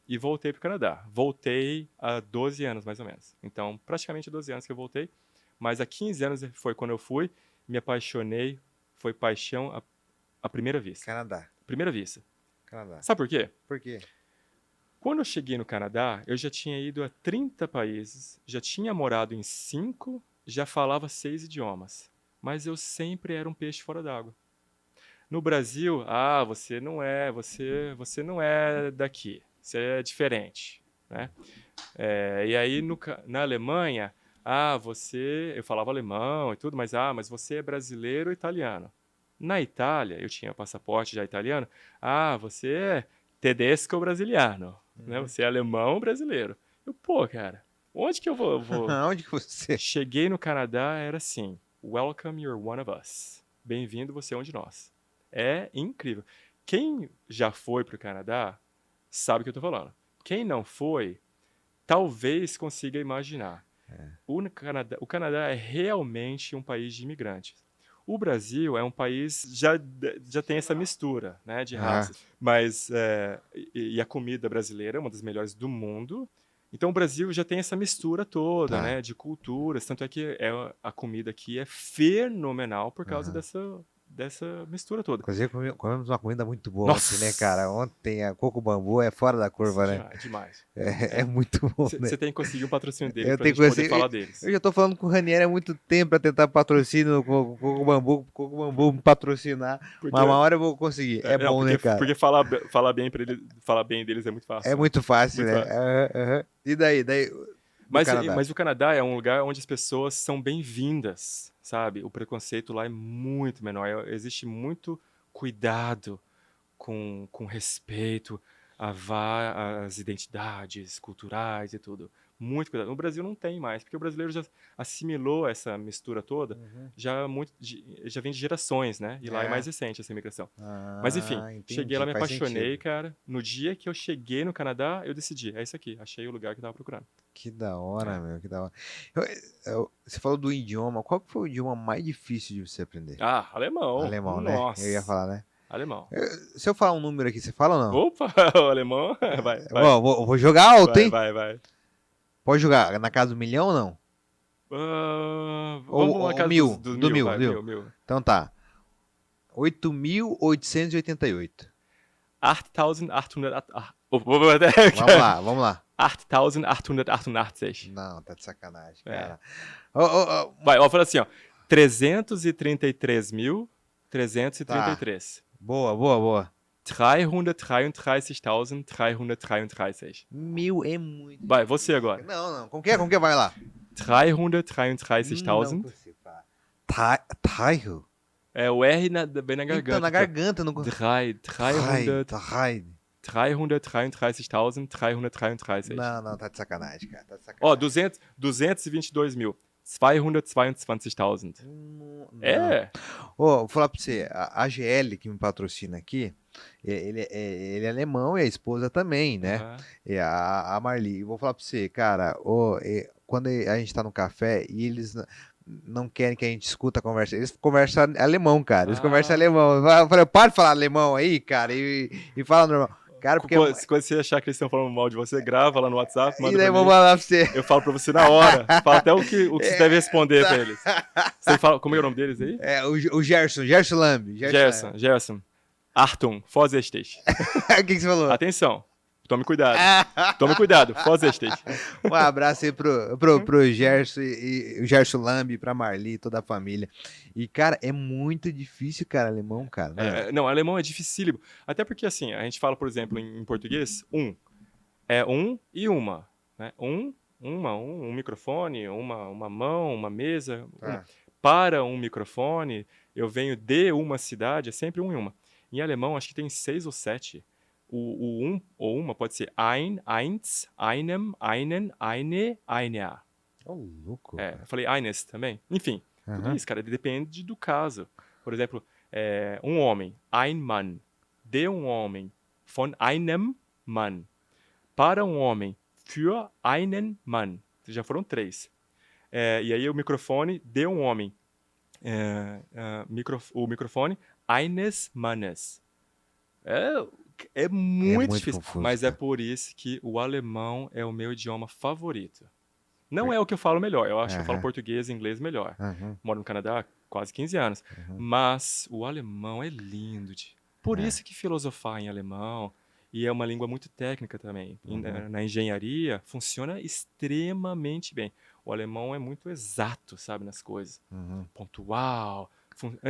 Speaker 2: e voltei para o Canadá. Voltei há 12 anos, mais ou menos. Então, praticamente 12 anos que eu voltei. Mas há 15 anos foi quando eu fui, me apaixonei, foi paixão à primeira vista.
Speaker 1: Canadá.
Speaker 2: Primeira vista.
Speaker 1: Canadá.
Speaker 2: Sabe por quê?
Speaker 1: Por quê?
Speaker 2: Quando eu cheguei no Canadá, eu já tinha ido a 30 países, já tinha morado em 5, já falava 6 idiomas. Mas eu sempre era um peixe fora d'água. No Brasil, você não é daqui, você é diferente, né? E aí na Alemanha, eu falava alemão e tudo, mas você é brasileiro ou italiano. Na Itália, eu tinha passaporte já italiano, você é tedesco brasiliano, né? Você é alemão ou brasileiro. Cara, onde que eu vou?
Speaker 1: Onde que você...
Speaker 2: Cheguei no Canadá, era assim, welcome, you're one of us. Bem-vindo, você é um de nós. É incrível. Quem já foi para o Canadá sabe o que eu estou falando. Quem não foi, talvez consiga imaginar. O Canadá é realmente um país de imigrantes. O Brasil é um país já tem essa mistura, né, de raças. Mas e a comida brasileira é uma das melhores do mundo. Então o Brasil já tem essa mistura toda, né, de culturas. Tanto é que a comida aqui é fenomenal por causa dessa mistura toda.
Speaker 1: Inclusive, comemos uma comida muito boa
Speaker 2: Nossa!
Speaker 1: ontem, né, cara? Ontem a Coco Bambu é fora da curva, né?
Speaker 2: Demais.
Speaker 1: É muito bom, né?
Speaker 2: Você tem que conseguir um patrocínio dele pra
Speaker 1: tenho
Speaker 2: gente poder falar deles.
Speaker 1: Eu já tô falando com o Ranieri há muito tempo pra tentar patrocínio com o Coco Bambu me patrocinar. Mas uma hora eu vou conseguir. É bom, né, cara?
Speaker 2: Porque falar bem deles é muito fácil.
Speaker 1: É muito fácil, né? E daí?
Speaker 2: Mas o Canadá é um lugar onde as pessoas são bem-vindas, sabe? O preconceito lá é muito menor. Existe muito cuidado com respeito às identidades culturais e tudo. Muito cuidado. No Brasil não tem mais, porque o brasileiro já assimilou essa mistura toda, já vem de gerações, né? E lá é mais recente essa imigração. Mas enfim, cheguei lá, me apaixonei, cara. No dia que eu cheguei no Canadá, eu decidi, é isso aqui, achei o lugar que eu tava procurando.
Speaker 1: Que da hora, meu, que da hora. Você falou do idioma, qual que foi o idioma mais difícil de você aprender?
Speaker 2: Alemão.
Speaker 1: Alemão,
Speaker 2: Nossa.
Speaker 1: né? Eu ia falar, né?
Speaker 2: Alemão.
Speaker 1: Se eu falar um número aqui, você fala ou não?
Speaker 2: Opa, o alemão, vai.
Speaker 1: Vou jogar alto, hein?
Speaker 2: Vai.
Speaker 1: Pode jogar na casa do milhão ou não?
Speaker 2: Vamos na casa
Speaker 1: mil,
Speaker 2: do mil.
Speaker 1: Então tá. 8.888.
Speaker 2: 8.800.
Speaker 1: Vamos lá.
Speaker 2: 8.888.
Speaker 1: Não, tá de sacanagem, cara.
Speaker 2: Vai, ó, fala assim, ó. 333.333.
Speaker 1: Tá. Boa.
Speaker 2: 333.333.
Speaker 1: Mil é muito.
Speaker 2: Vai, você agora.
Speaker 1: Não. Como que é? Vai lá.
Speaker 2: 333.000.
Speaker 1: Taio?
Speaker 2: É o R bem na garganta.
Speaker 1: Então, na garganta. Não...
Speaker 2: 333.333.
Speaker 1: Não, tá de sacanagem, cara.
Speaker 2: Ó, 222.000. 222.000.
Speaker 1: Vou falar pra você, a AGL que me patrocina aqui, ele é alemão e a esposa também, né? E a Marli. Vou falar pra você, cara, quando a gente tá no café e eles... não querem que a gente escuta a conversa. Eles conversam alemão, cara. Eles conversam alemão. Eu falei, pode falar alemão aí, cara, e fala normal. Cara, porque...
Speaker 2: Quando você achar que eles estão falando mal de você, grava lá no WhatsApp,
Speaker 1: E
Speaker 2: manda
Speaker 1: daí
Speaker 2: pra
Speaker 1: eu vou
Speaker 2: mim.
Speaker 1: falar pra você.
Speaker 2: Eu falo pra você na hora. Fala até o que você deve responder pra eles. Você fala, como é o nome deles aí?
Speaker 1: O Gerson Lamb.
Speaker 2: Gerson. Achtung, Vorsichtig.
Speaker 1: O que você falou?
Speaker 2: Atenção. Tome cuidado. Tome cuidado, Vorsichtig.
Speaker 1: Um abraço aí pro Gerson e o Gerson Lamb, pra Marli e toda a família. E, cara, é muito difícil, cara, alemão, cara. Né?
Speaker 2: Não, alemão é dificílimo. Até porque, assim, a gente fala, por exemplo, em português, é um e uma. Né? Um microfone, uma mão, uma mesa. Uma. Para um microfone, eu venho de uma cidade, é sempre um e uma. Em alemão, acho que tem 6 ou 7. O um ou uma pode ser eins, einem, einen, eine, einer.
Speaker 1: Louco.
Speaker 2: Eu falei eines também. Enfim, tudo isso, cara, depende do caso. Por exemplo, um homem, ein Mann. De um homem, von einem Mann. Para um homem, für einen Mann. Já foram 3. E aí o microfone de um homem. O microfone eines Mannes. É muito difícil,
Speaker 1: confuso,
Speaker 2: mas
Speaker 1: cara.
Speaker 2: é por isso que o alemão é o meu idioma favorito. Não é o que eu falo melhor, eu acho que eu falo português e inglês melhor. Moro no Canadá há quase 15 anos, mas o alemão é lindo. Por isso que filosofar em alemão, e é uma língua muito técnica também. Na engenharia, funciona extremamente bem. O alemão é muito exato, sabe, nas coisas. Pontual,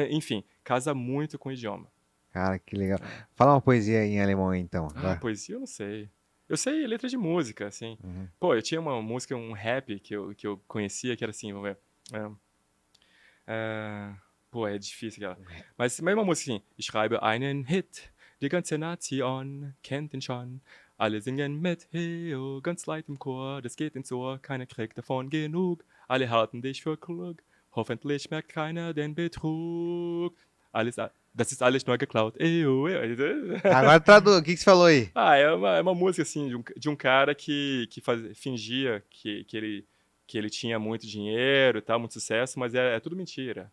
Speaker 2: enfim, casa muito com o idioma.
Speaker 1: Cara, que legal. Fala uma poesia em alemão aí, então.
Speaker 2: Poesia eu não sei. Eu sei letra de música, assim. Pô, eu tinha uma música, um rap que eu conhecia, que era assim, vamos ver. Pô, é difícil aquela. Mas uma música assim. Ich schreibe einen Hit, die ganze Nation kennt ihn schon. Alle singen mit, hey, oh, ganz leid im Chor, das geht ins Ohr, keiner kriegt davon genug. Alle halten dich für klug, hoffentlich merkt keiner den Betrug. Das ist alles nur geklaut.
Speaker 1: Agora traduz, o que você falou aí?
Speaker 2: É uma música assim de um cara que fingia que ele tinha muito dinheiro e tal, muito sucesso, mas é tudo mentira.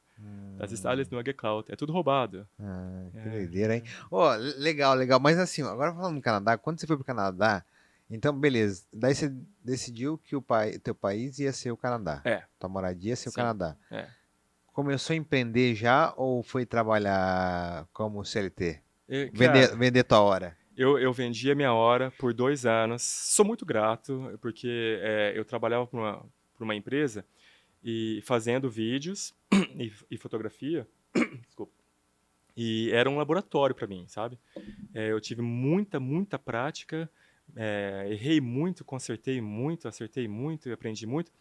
Speaker 2: Das ist alles nur geklaut. É tudo roubado.
Speaker 1: Que doideira, hein? Legal. Mas assim, agora falando no Canadá, quando você foi pro Canadá, então, beleza. Daí você decidiu que teu país ia ser o Canadá. Tua moradia ia ser o Canadá. Começou a empreender já ou foi trabalhar como CLT? Vender tua hora?
Speaker 2: Eu vendi a minha hora por 2 anos. Sou muito grato, porque eu trabalhava para uma empresa e fazendo vídeos e fotografia. Desculpa. E era um laboratório para mim, sabe? Eu tive muita prática, errei muito, consertei muito, acertei muito, aprendi muito.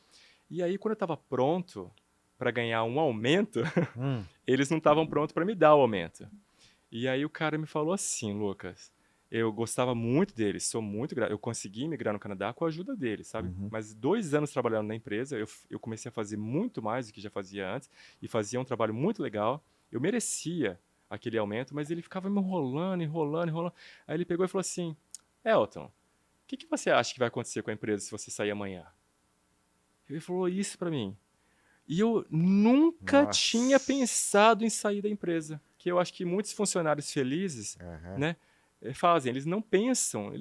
Speaker 2: E aí, quando eu estava pronto para ganhar um aumento, eles não estavam prontos para me dar o aumento. E aí o cara me falou assim, Lucas, eu gostava muito deles, sou muito grato. Eu consegui migrar no Canadá com a ajuda deles, sabe? Mas 2 anos trabalhando na empresa, eu comecei a fazer muito mais do que já fazia antes e fazia um trabalho muito legal. Eu merecia aquele aumento, mas ele ficava me enrolando. Aí ele pegou e falou assim, Elton, o que você acha que vai acontecer com a empresa se você sair amanhã? Ele falou isso pra mim. E eu nunca tinha pensado em sair da empresa. Que eu acho que muitos funcionários felizes, né, fazem. Eles não pensam.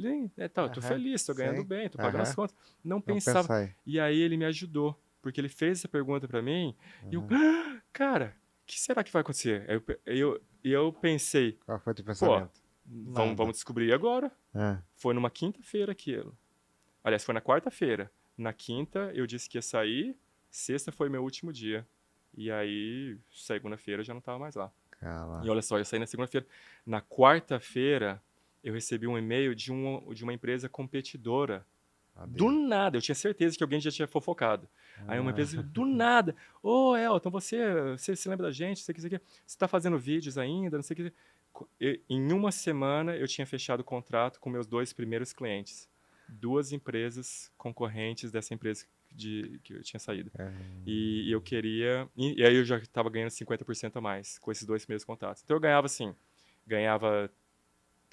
Speaker 2: Tô feliz, tô ganhando bem, tô pagando as contas. Não pensava. E aí ele me ajudou. Porque ele fez essa pergunta pra mim. E eu, cara, o que será que vai acontecer? Eu pensei.
Speaker 1: Qual foi o teu pensamento?
Speaker 2: Vamos descobrir agora. Foi numa quinta-feira aquilo. Aliás, foi na quarta-feira. Na quinta eu disse que ia sair. Sexta foi meu último dia. E aí, segunda-feira eu já não estava mais lá. E olha só, eu saí na segunda-feira. Na quarta-feira, eu recebi um e-mail de uma empresa competidora. Do nada, eu tinha certeza que alguém já tinha fofocado. Aí uma empresa, do nada, Elton, você se lembra da gente? Você está fazendo vídeos ainda? Não sei o que. Em uma semana, eu tinha fechado o contrato com meus 2 primeiros clientes. 2 empresas concorrentes dessa empresa que eu tinha saído. E eu queria... E aí eu já estava ganhando 50% a mais com esses 2 primeiros contatos. Então eu ganhava assim,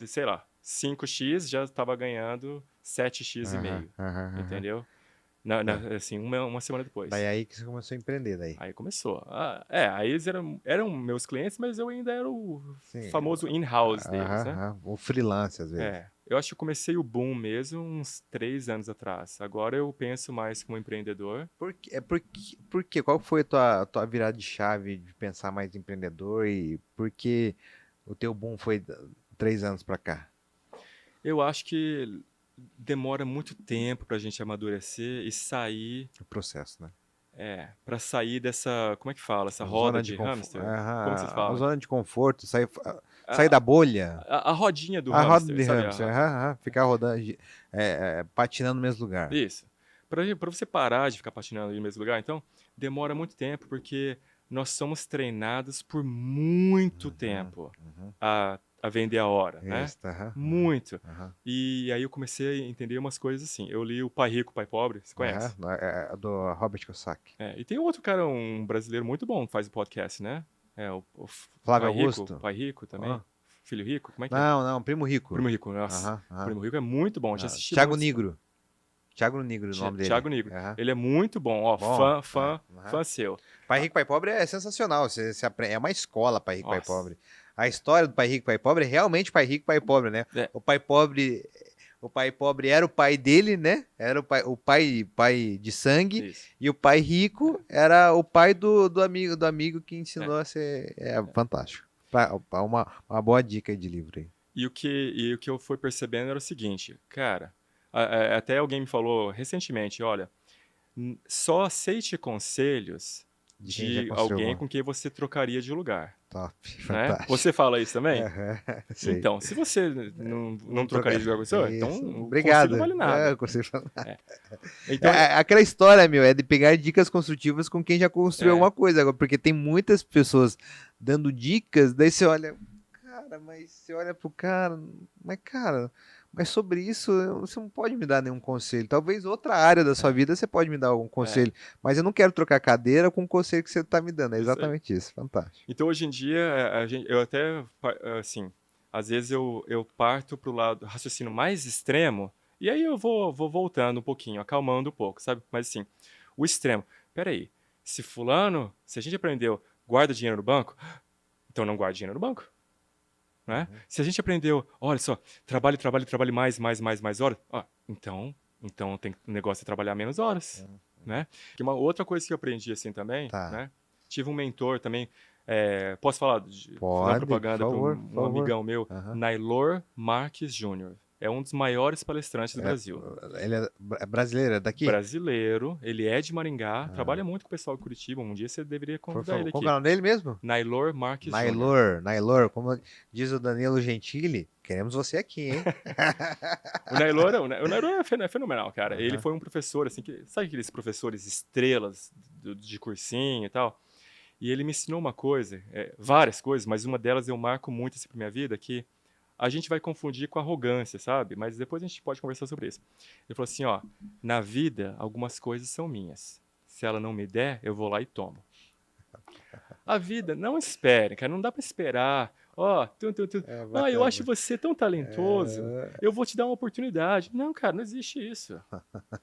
Speaker 2: sei lá, 5x, já estava ganhando 7x e meio. Entendeu? Assim, uma semana depois.
Speaker 1: Daí aí que você começou a empreender, daí.
Speaker 2: Aí começou. Aí eles eram meus clientes, mas eu ainda era o
Speaker 1: Sim.
Speaker 2: famoso in-house deles, né?
Speaker 1: O freelance, às vezes.
Speaker 2: Eu acho que eu comecei o boom mesmo uns 3 anos atrás. Agora eu penso mais como empreendedor.
Speaker 1: Por quê? Qual foi a tua virada de chave de pensar mais em empreendedor e por que o teu boom foi 3 anos pra cá?
Speaker 2: Eu acho que demora muito tempo pra gente amadurecer e sair.
Speaker 1: O processo, né?
Speaker 2: Pra sair dessa. Como é que fala? Essa roda
Speaker 1: Zona
Speaker 2: de
Speaker 1: de
Speaker 2: hamster?
Speaker 1: conforto.
Speaker 2: Como vocês
Speaker 1: A
Speaker 2: falam?
Speaker 1: zona de conforto, sair
Speaker 2: A,
Speaker 1: da bolha.
Speaker 2: a rodinha do
Speaker 1: A roda
Speaker 2: hamster,
Speaker 1: de
Speaker 2: sabe?
Speaker 1: hamster. Ficar rodando, patinando no mesmo lugar.
Speaker 2: Isso. Pra você parar de ficar patinando no mesmo lugar, então, demora muito tempo, porque nós somos treinados por muito tempo a vender a hora, né?
Speaker 1: Isso,
Speaker 2: Muito. E aí eu comecei a entender umas coisas assim. Eu li o Pai Rico, Pai Pobre, você conhece?
Speaker 1: Do Robert Kiyosaki.
Speaker 2: E tem outro cara, um brasileiro muito bom, que faz o podcast, né? O
Speaker 1: Flávio
Speaker 2: Pai Rico,
Speaker 1: Augusto.
Speaker 2: Pai Rico também. Filho Rico, como é que é?
Speaker 1: Não, Primo Rico.
Speaker 2: Primo Rico, nossa. Primo Rico é muito bom, já assisti
Speaker 1: Thiago
Speaker 2: muitos.
Speaker 1: Nigro. Thiago Nigro, o nome dele.
Speaker 2: Thiago Nigro. Ele é muito bom, ó, fã seu.
Speaker 1: Pai Rico, Pai Pobre é sensacional, você aprende, é uma escola Pai Rico, Pai
Speaker 2: Nossa.
Speaker 1: Pobre. A história do Pai Rico, Pai Pobre é realmente Pai Rico, Pai Pobre, né? O Pai Pobre era o pai dele, né? Era o pai de sangue.
Speaker 2: Isso.
Speaker 1: E o pai rico era o pai do amigo que ensinou a ser fantástico. Uma boa dica de livro aí.
Speaker 2: E o que eu fui percebendo era o seguinte, cara, até alguém me falou recentemente, olha, só aceite conselhos de alguém com quem você trocaria de lugar.
Speaker 1: Top,
Speaker 2: né?
Speaker 1: fantástico.
Speaker 2: Você fala isso também?
Speaker 1: Sei.
Speaker 2: Então, se você não trocaria de lugar com o senhor, então
Speaker 1: obrigado.
Speaker 2: o conselho não vale nada.
Speaker 1: O conselho não vale nada.
Speaker 2: Então,
Speaker 1: aquela história, é de pegar dicas construtivas com quem já construiu alguma coisa, porque tem muitas pessoas dando dicas, daí você olha, mas você olha pro cara, mas sobre isso você não pode me dar nenhum conselho. Talvez outra área da sua vida você pode me dar algum conselho, mas eu não quero trocar cadeira com o conselho que você está me dando. É exatamente isso. Fantástico.
Speaker 2: Então, hoje em dia, eu até, assim, às vezes eu parto pro lado raciocínio mais extremo, e aí eu vou voltando um pouquinho, acalmando um pouco, sabe? Mas assim, o extremo. Peraí, se a gente aprendeu, guarda dinheiro no banco, então não guarda dinheiro no banco. Né? Se a gente aprendeu, olha só, trabalhe mais horas, então o negócio é trabalhar menos horas, né? Que uma outra coisa que eu aprendi assim também, né? Tive um mentor também, posso falar fazer propaganda para um amigão meu, Nailor Marques Jr. É um dos maiores palestrantes do Brasil.
Speaker 1: Ele é brasileiro, é daqui?
Speaker 2: Brasileiro, ele é de Maringá, trabalha muito com o pessoal de Curitiba. Um dia você deveria convidar ele aqui.
Speaker 1: Como é o nome dele mesmo?
Speaker 2: Nailor Marques Jr.
Speaker 1: Nailor, como diz o Danilo Gentili, queremos você aqui, hein?
Speaker 2: O Nailor é fenomenal, cara. Ele foi um professor, assim, sabe aqueles professores estrelas de cursinho e tal? E ele me ensinou uma coisa, várias coisas, mas uma delas eu marco muito assim pra minha vida, que a gente vai confundir com arrogância, sabe? Mas depois a gente pode conversar sobre isso. Ele falou assim, ó, na vida algumas coisas são minhas. Se ela não me der, eu vou lá e tomo. A vida, não espere, cara, não dá pra esperar. Eu acho você tão talentoso, eu vou te dar uma oportunidade. Não, cara, não existe isso.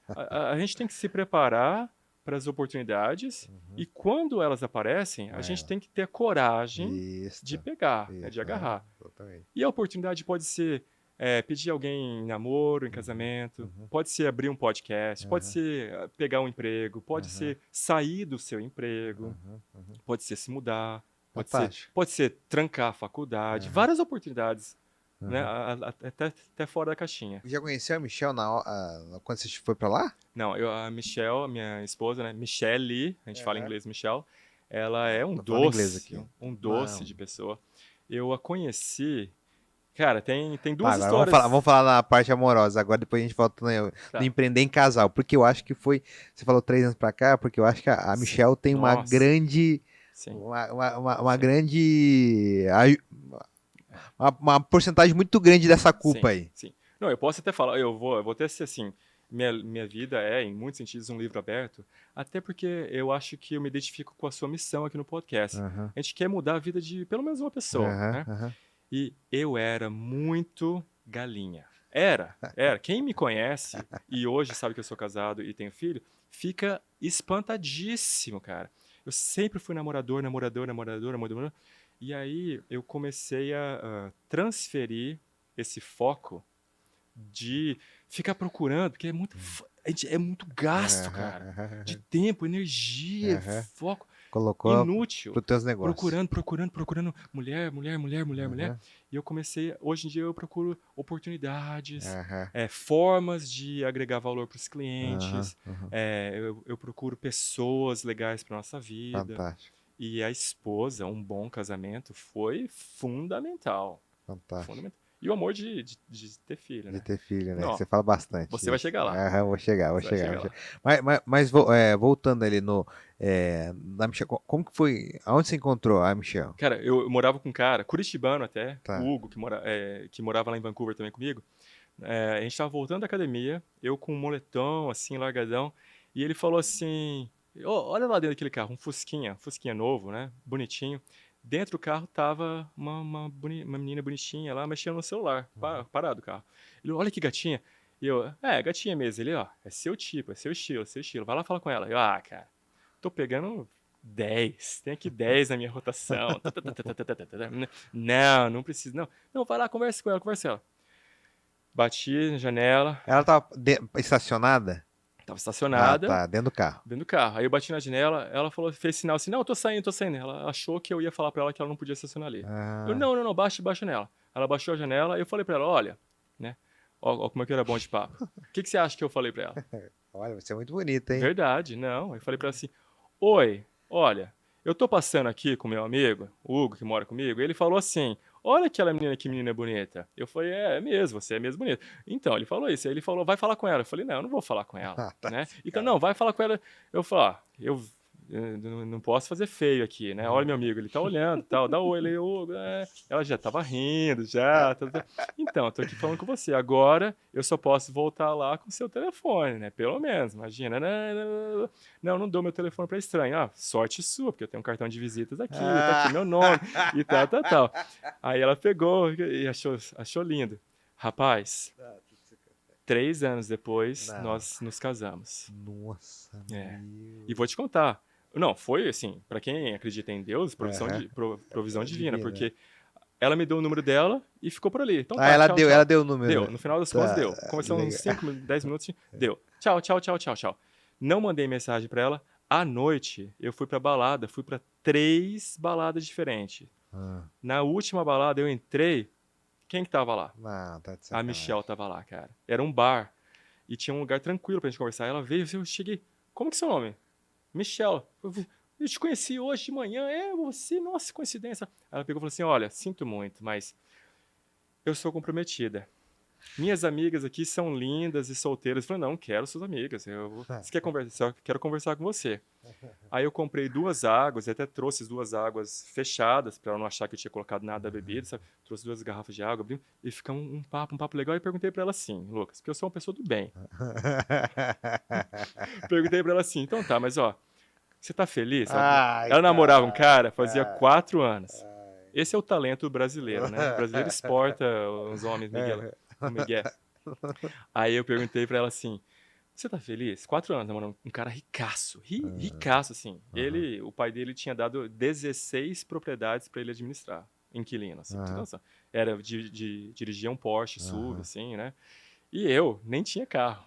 Speaker 2: A gente tem que se preparar para as oportunidades e quando elas aparecem, a gente tem que ter a coragem de pegar, de agarrar. E a oportunidade pode ser pedir alguém em namoro, em casamento, pode ser abrir um podcast, pode ser pegar um emprego, pode ser sair do seu emprego, pode ser se mudar, pode ser trancar a faculdade, várias oportunidades, né? Até fora da caixinha.
Speaker 1: Já conheceu a Michelle quando você foi pra lá?
Speaker 2: Não, a Michelle, minha esposa, né? Michelle, a gente fala em inglês Michelle, ela é um doce de pessoa. Eu a conheci. Cara, tem duas histórias.
Speaker 1: Vamos falar na parte amorosa agora, depois a gente volta no empreender em casal. Porque eu acho que foi. Você falou 3 anos pra cá, porque eu acho que a Michelle tem uma grande. Uma grande. Uma porcentagem muito grande dessa culpa aí.
Speaker 2: Sim. Não, eu posso até falar, eu vou até ser assim. Minha vida é, em muitos sentidos, um livro aberto, até porque eu acho que eu me identifico com a sua missão aqui no podcast. A gente quer mudar a vida de pelo menos uma pessoa, né? E eu era muito galinha. Era. Quem me conhece e hoje sabe que eu sou casado e tenho filho, fica espantadíssimo, cara. Eu sempre fui namorador. E aí eu comecei a transferir esse foco de ficar procurando, porque é muito gasto, cara, de tempo, energia, foco
Speaker 1: Colocou
Speaker 2: inútil,
Speaker 1: para os teus negócios.
Speaker 2: procurando mulher. E eu comecei, hoje em dia eu procuro oportunidades, formas de agregar valor para os clientes, eu procuro pessoas legais para nossa vida.
Speaker 1: Fantástico.
Speaker 2: E a esposa, um bom casamento, foi fundamental.
Speaker 1: Fantástico.
Speaker 2: E o amor de ter filho,
Speaker 1: De
Speaker 2: né?
Speaker 1: ter filho, né?
Speaker 2: Não,
Speaker 1: Que você fala bastante.
Speaker 2: você vai
Speaker 1: Isso.
Speaker 2: chegar lá.
Speaker 1: Vou chegar.
Speaker 2: Você vai chegar lá.
Speaker 1: Mas voltando ali na Michelle, como que foi? Aonde você encontrou a Michelle?
Speaker 2: Cara, eu morava com um cara, curitibano até,
Speaker 1: Tá.
Speaker 2: o Hugo, que morava lá em Vancouver também comigo. A gente tava voltando da academia, eu com um moletom, assim, largadão, e ele falou assim, olha lá dentro daquele carro, um Fusquinha novo, né, bonitinho. Dentro do carro tava uma menina bonitinha lá, mexendo no celular, parado o carro. Ele, olha que gatinha. E eu, gatinha mesmo. Ele, ó, é seu tipo, é seu estilo, vai lá falar com ela. Eu, cara, tô pegando 10, tem aqui 10 na minha rotação. Não precisa, não. Não, vai lá, conversa com ela. Bati na janela,
Speaker 1: Ela tava estacionada?
Speaker 2: tava
Speaker 1: Ah,
Speaker 2: estacionada,
Speaker 1: tá. Dentro do carro.
Speaker 2: dentro do carro. Aí eu bati na janela, ela falou, fez sinal assim, não, eu tô saindo. Ela achou que eu ia falar pra ela que ela não podia estacionar ali. Eu,
Speaker 1: Ah,
Speaker 2: não, baixa nela. Ela baixou a janela e eu falei pra ela, olha, né, ó como é que era bom de papo. O que você acha que eu falei pra ela?
Speaker 1: olha, você é muito bonita, hein?
Speaker 2: Verdade, não. Eu falei pra ela assim, oi, olha, eu tô passando aqui com meu amigo, o Hugo, que mora comigo, e ele falou assim, olha aquela menina, que menina bonita. Eu falei, é mesmo, você é mesmo bonita. Então, ele falou isso, aí ele falou, vai falar com ela. Eu falei, não, eu não vou falar com ela,
Speaker 1: Ah, tá.
Speaker 2: né? Então, não, vai falar com ela. Eu falei, eu não posso fazer feio aqui, né? Olha meu amigo, ele tá olhando, tal, dá oi, ele, Hugo, Ela já tava rindo, já. Então, eu tô aqui falando com você. Agora, eu só posso voltar lá com o seu telefone, né? Pelo menos, imagina. Não dou meu telefone pra estranho. Ah, sorte sua, porque eu tenho um cartão de visitas aqui, tá aqui meu nome e tal. Aí ela pegou e achou lindo. Rapaz, 3 anos depois,
Speaker 1: Não.
Speaker 2: nós nos casamos.
Speaker 1: Nossa,
Speaker 2: E vou te contar. Não, foi assim, pra quem acredita em Deus, provisão divina,
Speaker 1: Divina.
Speaker 2: porque ela me deu o número dela e ficou por ali. Então
Speaker 1: Ah,
Speaker 2: tá,
Speaker 1: ela
Speaker 2: tchau,
Speaker 1: deu,
Speaker 2: tchau.
Speaker 1: ela deu o número.
Speaker 2: Deu, no final das contas deu.
Speaker 1: Tá,
Speaker 2: Começou uns
Speaker 1: legal.
Speaker 2: 5, 10 minutos, deu. Tchau. Não mandei mensagem pra ela. À noite, eu fui pra balada, fui pra 3 baladas diferentes.
Speaker 1: Ah,
Speaker 2: Na última balada, eu entrei, quem que tava lá?
Speaker 1: não, tá de
Speaker 2: A
Speaker 1: sacanagem.
Speaker 2: Michelle tava lá, cara. Era um bar. E tinha um lugar tranquilo pra gente conversar. Ela veio, eu cheguei. Como que é seu nome? Michelle. Eu te conheci hoje de manhã. É, você, nossa, coincidência. Ela pegou e falou assim: olha, sinto muito, mas eu sou comprometida. Minhas amigas aqui são lindas e solteiras. Eu falei, não, quero suas amigas. Você quer conversar? Eu quero conversar com você. Aí eu comprei 2 águas, e até trouxe as 2 águas fechadas, para ela não achar que eu tinha colocado nada da bebida, sabe? Trouxe 2 garrafas de água, abri, e fica um papo legal. E perguntei para ela assim, Lucas, porque eu sou uma pessoa do bem. Perguntei para ela assim, então tá, mas ó, você tá feliz?
Speaker 1: Ai,
Speaker 2: Ela namorava um cara fazia
Speaker 1: cara.
Speaker 2: 4 anos. Esse é o talento brasileiro, né? O brasileiro exporta os homens com Miguel. Aí eu perguntei pra ela assim, você tá feliz? 4 anos namorando um cara ricaço, ricaço, assim. O pai dele tinha dado 16 propriedades pra ele administrar, inquilino, assim. Pra você ter noção. Dirigia um Porsche SUV, assim, né? E eu nem tinha carro.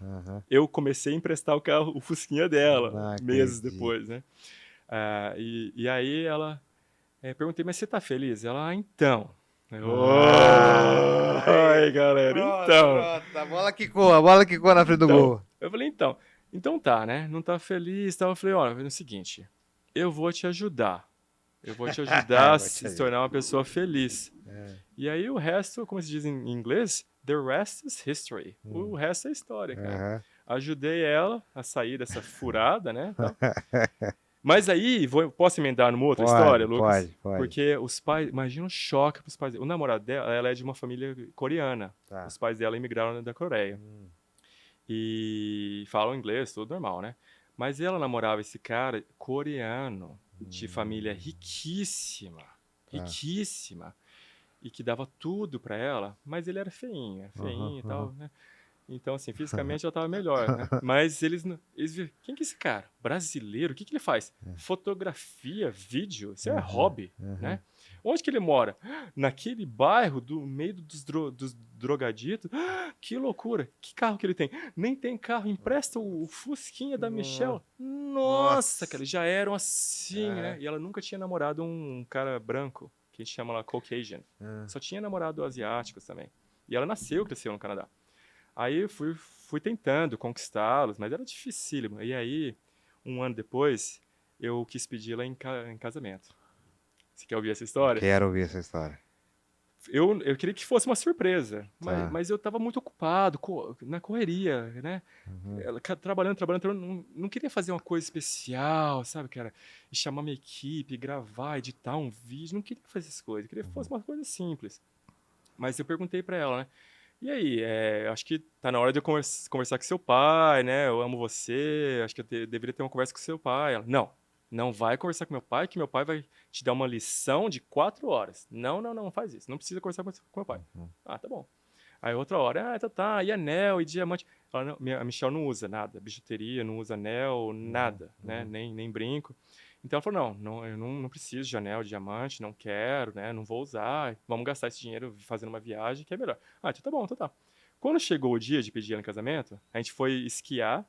Speaker 2: Eu comecei a emprestar o Fusquinha dela,
Speaker 1: Não
Speaker 2: meses
Speaker 1: acredito.
Speaker 2: depois, né? E aí ela... perguntei, mas você tá feliz? Ela, então... Oi, galera, então...
Speaker 1: Pronto, a bola quicou na frente do gol.
Speaker 2: Eu falei, então tá, né? Não tá feliz, tal. Eu falei, olha, é o seguinte, eu vou te ajudar. Eu vou te ajudar a se tornar uma pessoa feliz. E aí o resto, como se diz em inglês, the rest is history. O resto é história, cara. Ajudei ela a sair dessa furada, né? Tal. Mas aí, posso emendar numa outra história, Lucas?
Speaker 1: Pode.
Speaker 2: Porque os pais, imagina o choque pros pais. O namorado dela, ela é de uma família coreana.
Speaker 1: Tá.
Speaker 2: Os pais dela emigraram da Coreia. E falam inglês, tudo normal, né? Mas ela namorava esse cara coreano, de família riquíssima. Riquíssima. e que dava tudo pra ela, mas ele era feinho e tal, né? Então, assim, fisicamente ela tava melhor, né? Mas eles viram, quem que é esse cara? Brasileiro, o que que ele faz? Fotografia, vídeo, isso é hobby, né? Onde que ele mora? Naquele bairro do meio dos drogaditos. Que loucura! Que carro que ele tem? Nem tem carro, empresta o Fusquinha da Michelle. Nossa, cara, eles já eram assim, né? E ela nunca tinha namorado um cara branco, que a gente chama lá Caucasian. Só tinha namorado asiáticos também. E ela nasceu, cresceu no Canadá. Aí eu fui tentando conquistá-los, mas era dificílimo. E aí, um ano depois, eu quis pedir ela em casamento. Você quer ouvir essa história?
Speaker 1: Quero ouvir essa história.
Speaker 2: Eu queria que fosse uma surpresa,
Speaker 1: Tá.
Speaker 2: mas eu estava muito ocupado, na correria, né? Trabalhando, não queria fazer uma coisa especial, sabe, cara? E chamar minha equipe, gravar, editar um vídeo, não queria fazer essas coisas, queria que fosse uma coisa simples. Mas eu perguntei para ela, né? E aí, acho que tá na hora de eu conversar com seu pai, né? Eu amo você, acho que eu deveria ter uma conversa com seu pai. Ela, não vai conversar com meu pai, que meu pai vai te dar uma lição de 4 horas. Não faz isso. Não precisa conversar com meu pai. Ah, tá bom. Aí outra hora, tá. E anel, e diamante. Ela, não, a Michelle não usa nada, bijuteria, não usa anel, nada, né? Nem brinco. Então ela falou, eu não preciso de anel, de diamante, não quero, né? Não vou usar. Vamos gastar esse dinheiro fazendo uma viagem, que é melhor. Ah, então tá bom, então tá. Quando chegou o dia de pedir ela em casamento, a gente foi esquiar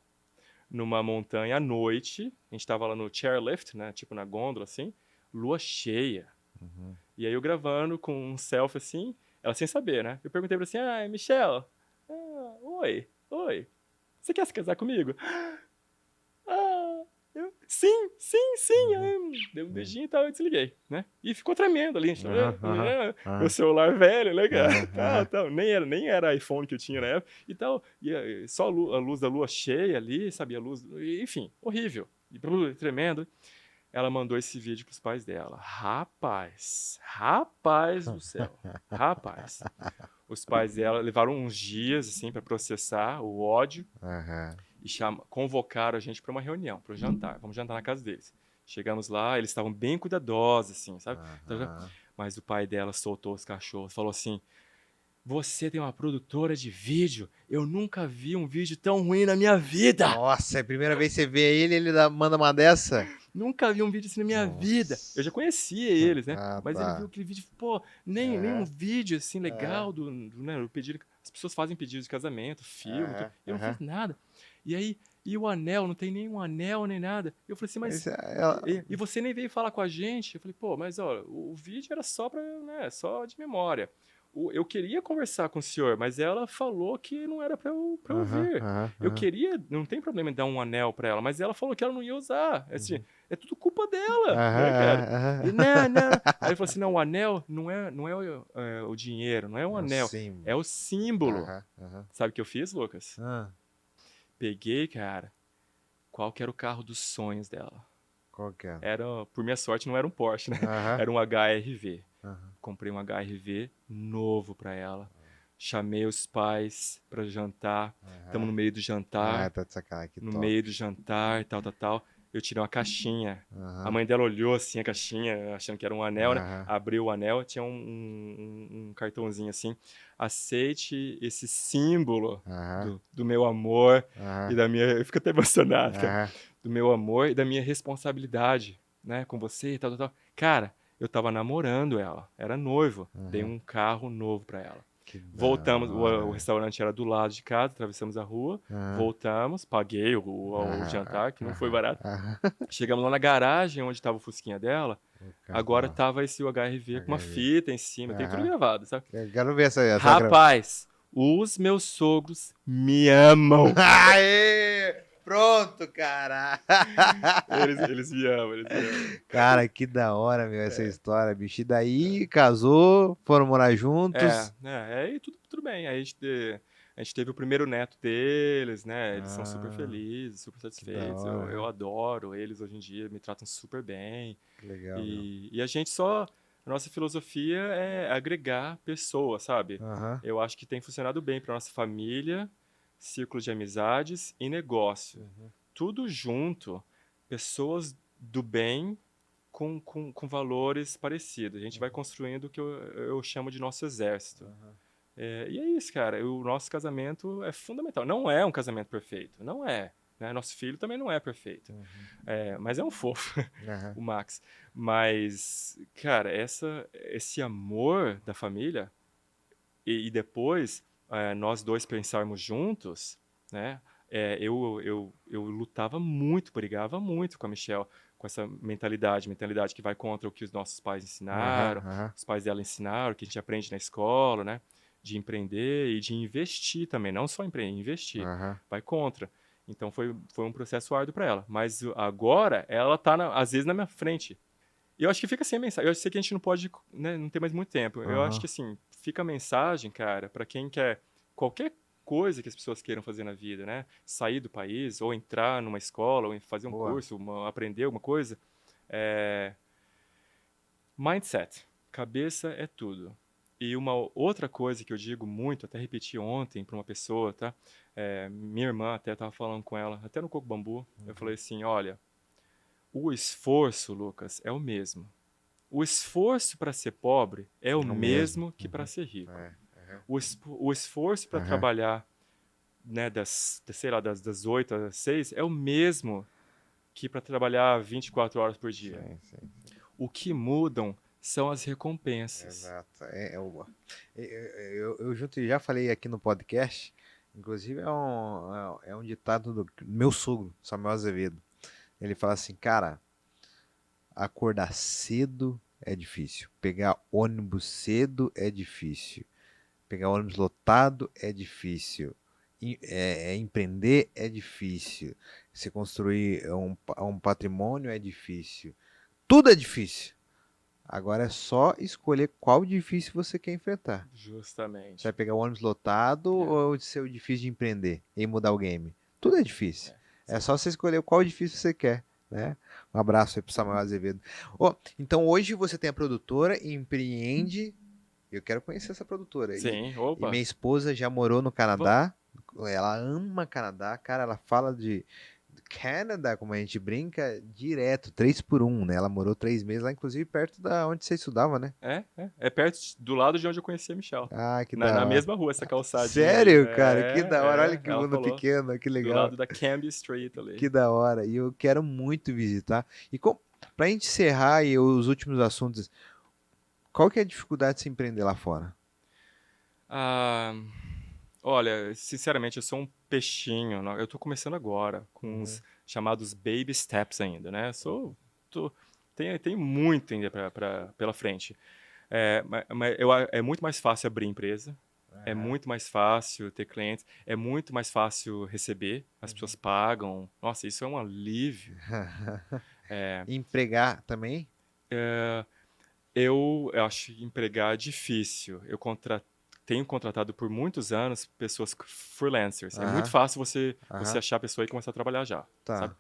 Speaker 2: numa montanha à noite. A gente tava lá no chairlift, né? Tipo na gôndola, assim. Lua cheia. E aí eu gravando com um selfie assim, ela sem saber, né? Eu perguntei pra ela assim, Michelle, oi, você quer se casar comigo? Sim. Aí, dei um beijinho e tal, eu desliguei, né? E ficou tremendo ali. Meu celular velho, legal, tal. Nem era iPhone que eu tinha na época e tal. E só a luz da lua cheia ali, sabe? A luz, enfim, horrível. E tremendo. Ela mandou esse vídeo pros pais dela. Rapaz do céu. Rapaz. Os pais dela levaram uns dias, assim, pra processar o ódio. E convocaram a gente para uma reunião, para um jantar. Vamos jantar na casa deles. Chegamos lá, eles estavam bem cuidadosos, assim, sabe? Mas o pai dela soltou os cachorros, falou assim: você tem uma produtora de vídeo? Eu nunca vi um vídeo tão ruim na minha vida!
Speaker 1: Nossa, é a primeira vez que você vê ele manda uma dessa?
Speaker 2: Nunca vi um vídeo assim na minha vida. Eu já conhecia eles, né? Mas ele viu
Speaker 1: Tá.
Speaker 2: aquele vídeo, nem um vídeo assim legal né, do pedido. As pessoas fazem pedidos de casamento, filme, tudo. Eu não fiz nada. E aí, e o anel, não tem nenhum anel nem nada. Eu falei assim, mas. E você nem veio falar com a gente? Eu falei, mas ó, o vídeo era só só de memória. Eu queria conversar com o senhor, mas ela falou que não era pra eu vir. Eu queria, não tem problema em dar um anel pra ela, mas ela falou que ela não ia usar. Assim, é tudo culpa dela, né, cara? E não. Aí ele falou assim, não, o anel não é o dinheiro, não é um anel, é o símbolo. Sabe o que eu fiz, Lucas? Peguei, cara, qual que era o carro dos sonhos dela?
Speaker 1: Qual que era?
Speaker 2: Por minha sorte, não era um Porsche, né? Era um HRV. Comprei um HRV novo pra ela. Chamei os pais pra jantar. Estamos no meio do jantar.
Speaker 1: Tá de sacanagem, que
Speaker 2: no
Speaker 1: top.
Speaker 2: meio do jantar, tal. Eu tirei uma caixinha. A mãe dela olhou assim a caixinha, achando que era um anel, né? Abriu o anel, tinha um cartãozinho assim. Aceite esse símbolo do meu amor e da minha... Eu fico até emocionado, cara. Do meu amor e da minha responsabilidade, né? Com você e tal. Cara, eu tava namorando ela. Era noivo. Dei um carro novo pra ela. Voltamos, o restaurante era do lado de casa, atravessamos a rua, voltamos, paguei o jantar, que não foi barato. Chegamos lá na garagem, onde estava o fusquinha dela, agora tava esse HRV com uma fita em cima, tem tudo gravado, sabe?
Speaker 1: Eu quero ver essa
Speaker 2: Rapaz, os meus sogros me amam.
Speaker 1: Aê! Pronto, cara!
Speaker 2: Eles me amam.
Speaker 1: Cara, que da hora, meu, essa história, bicho. E daí, casou, foram morar juntos.
Speaker 2: Aí tudo bem. Aí a gente teve o primeiro neto deles, né? Eles são super felizes, super satisfeitos. Eu adoro eles hoje em dia, me tratam super bem.
Speaker 1: Que legal,
Speaker 2: e a gente a nossa filosofia é agregar pessoas, sabe? Eu acho que tem funcionado bem para nossa família, círculo de amizades e negócio. Tudo junto, pessoas do bem com valores parecidos. A gente vai construindo o que eu chamo de nosso exército. E é isso, cara. O nosso casamento é fundamental. Não é um casamento perfeito. Não é. Né? Nosso filho também não é perfeito. Mas é um fofo, o Max. Mas, cara, esse amor da família e depois nós dois pensarmos juntos, né? Eu lutava muito, brigava muito com a Michelle, com essa mentalidade que vai contra o que os nossos pais ensinaram, os pais dela ensinaram, o que a gente aprende na escola, né? De empreender e de investir também, não só empreender, investir. Vai contra. Então foi um processo árduo para ela. Mas agora ela tá, às vezes, na minha frente. E eu acho que fica assim a mensagem. Eu sei que a gente não pode, né, não tem mais muito tempo. Eu acho que assim, fica a mensagem, cara, para quem quer qualquer coisa que as pessoas queiram fazer na vida, né? Sair do país, ou entrar numa escola, ou fazer um curso, aprender alguma coisa. Mindset. Cabeça é tudo. E uma outra coisa que eu digo muito, até repeti ontem para uma pessoa, tá? Minha irmã até estava falando com ela, até no Coco Bambu. Eu falei assim, olha, o esforço, Lucas, é o mesmo. O esforço para ser pobre é o mesmo que para ser rico. O esforço para trabalhar, né, sei lá, das 8 às 6 é o mesmo que para trabalhar 24 horas por dia. Sim. O que mudam são as recompensas.
Speaker 1: Exato. Eu junto já falei aqui no podcast, inclusive é um ditado do meu sogro, Samuel Azevedo. Ele fala assim, cara, acordar cedo é difícil, pegar ônibus cedo é difícil, pegar ônibus lotado é difícil, empreender é difícil, se construir um patrimônio é difícil, tudo é difícil. Agora é só escolher qual difícil você quer enfrentar.
Speaker 2: Justamente.
Speaker 1: Você vai pegar o ônibus lotado ou ser difícil de empreender e mudar o game? Tudo é difícil. É só você escolher qual difícil você quer. Né? Um abraço aí pro Samuel Azevedo. Então hoje você tem a produtora e empreende. Eu quero conhecer essa produtora.
Speaker 2: Sim,
Speaker 1: e minha esposa já morou no Canadá. Ela ama Canadá. Cara, ela fala de Canadá, como a gente brinca, direto, 3x1, né? Ela morou 3 meses lá, inclusive perto da onde você estudava, né?
Speaker 2: É perto, do lado de onde eu conheci a Michelle.
Speaker 1: Ah, que da hora.
Speaker 2: Na mesma rua, essa calçadinha.
Speaker 1: Sério, cara? Que da hora. Olha que mundo pequeno, que legal.
Speaker 2: Do lado da Cambie Street ali.
Speaker 1: Que da hora. E eu quero muito visitar. E pra gente encerrar e os últimos assuntos, qual que é a dificuldade de se empreender lá fora?
Speaker 2: Olha, sinceramente, eu sou um peixinho. Eu tô começando agora, com os chamados baby steps ainda, né? Tenho muito ainda pela frente. Mas é muito mais fácil abrir empresa, é muito mais fácil ter clientes, é muito mais fácil receber, as pessoas pagam. Nossa, isso é um alívio.
Speaker 1: Empregar também?
Speaker 2: Eu acho empregar difícil. Tenho contratado por muitos anos pessoas freelancers. É muito fácil você achar a pessoa e começar a trabalhar já, sabe?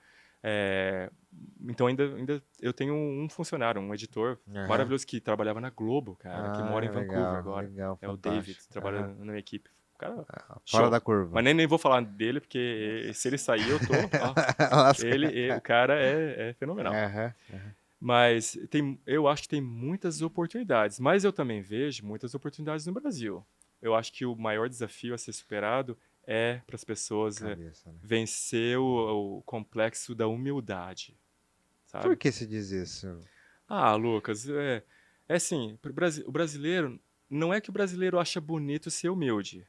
Speaker 2: Então ainda eu tenho um funcionário, um editor maravilhoso que trabalhava na Globo, cara, que mora em Vancouver agora.
Speaker 1: Legal,
Speaker 2: o David, trabalha na minha equipe. O cara,
Speaker 1: fora da curva.
Speaker 2: Mas nem vou falar dele, porque se ele sair, eu tô... o cara é fenomenal. Mas eu acho que tem muitas oportunidades. Mas eu também vejo muitas oportunidades no Brasil. Eu acho que o maior desafio a ser superado é para as pessoas vencer o complexo da humildade. Sabe?
Speaker 1: Por que você diz isso?
Speaker 2: Lucas, assim, o brasileiro... Não é que o brasileiro acha bonito ser humilde,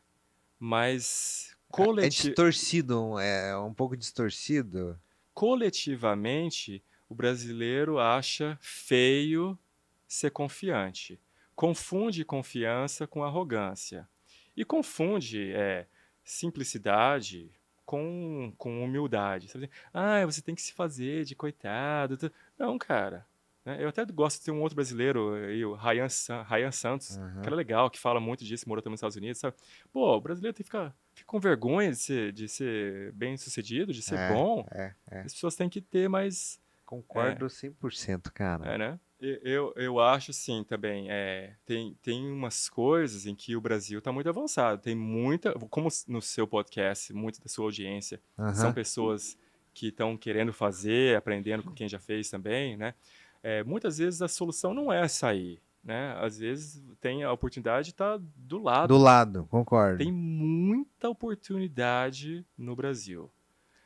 Speaker 2: mas...
Speaker 1: É distorcido, é um pouco distorcido.
Speaker 2: Coletivamente... O brasileiro acha feio ser confiante. Confunde confiança com arrogância. E confunde simplicidade com humildade. Sabe? Você tem que se fazer de coitado. Não, cara. Eu até gosto de ter um outro brasileiro, o Ryan Santos, que era legal, que fala muito disso, morou também nos Estados Unidos. Sabe? Pô, o brasileiro fica com vergonha de ser bem sucedido, de ser bom. As pessoas têm que ter mais...
Speaker 1: Concordo 100%, cara.
Speaker 2: Né? Eu acho, assim, também, tem umas coisas em que o Brasil está muito avançado. Tem muita, como no seu podcast, muita da sua audiência são pessoas que estão querendo fazer, aprendendo com quem já fez também, né? muitas vezes a solução não é sair, né? Às vezes tem a oportunidade de estar do lado.
Speaker 1: Do lado, concordo.
Speaker 2: Tem muita oportunidade no Brasil.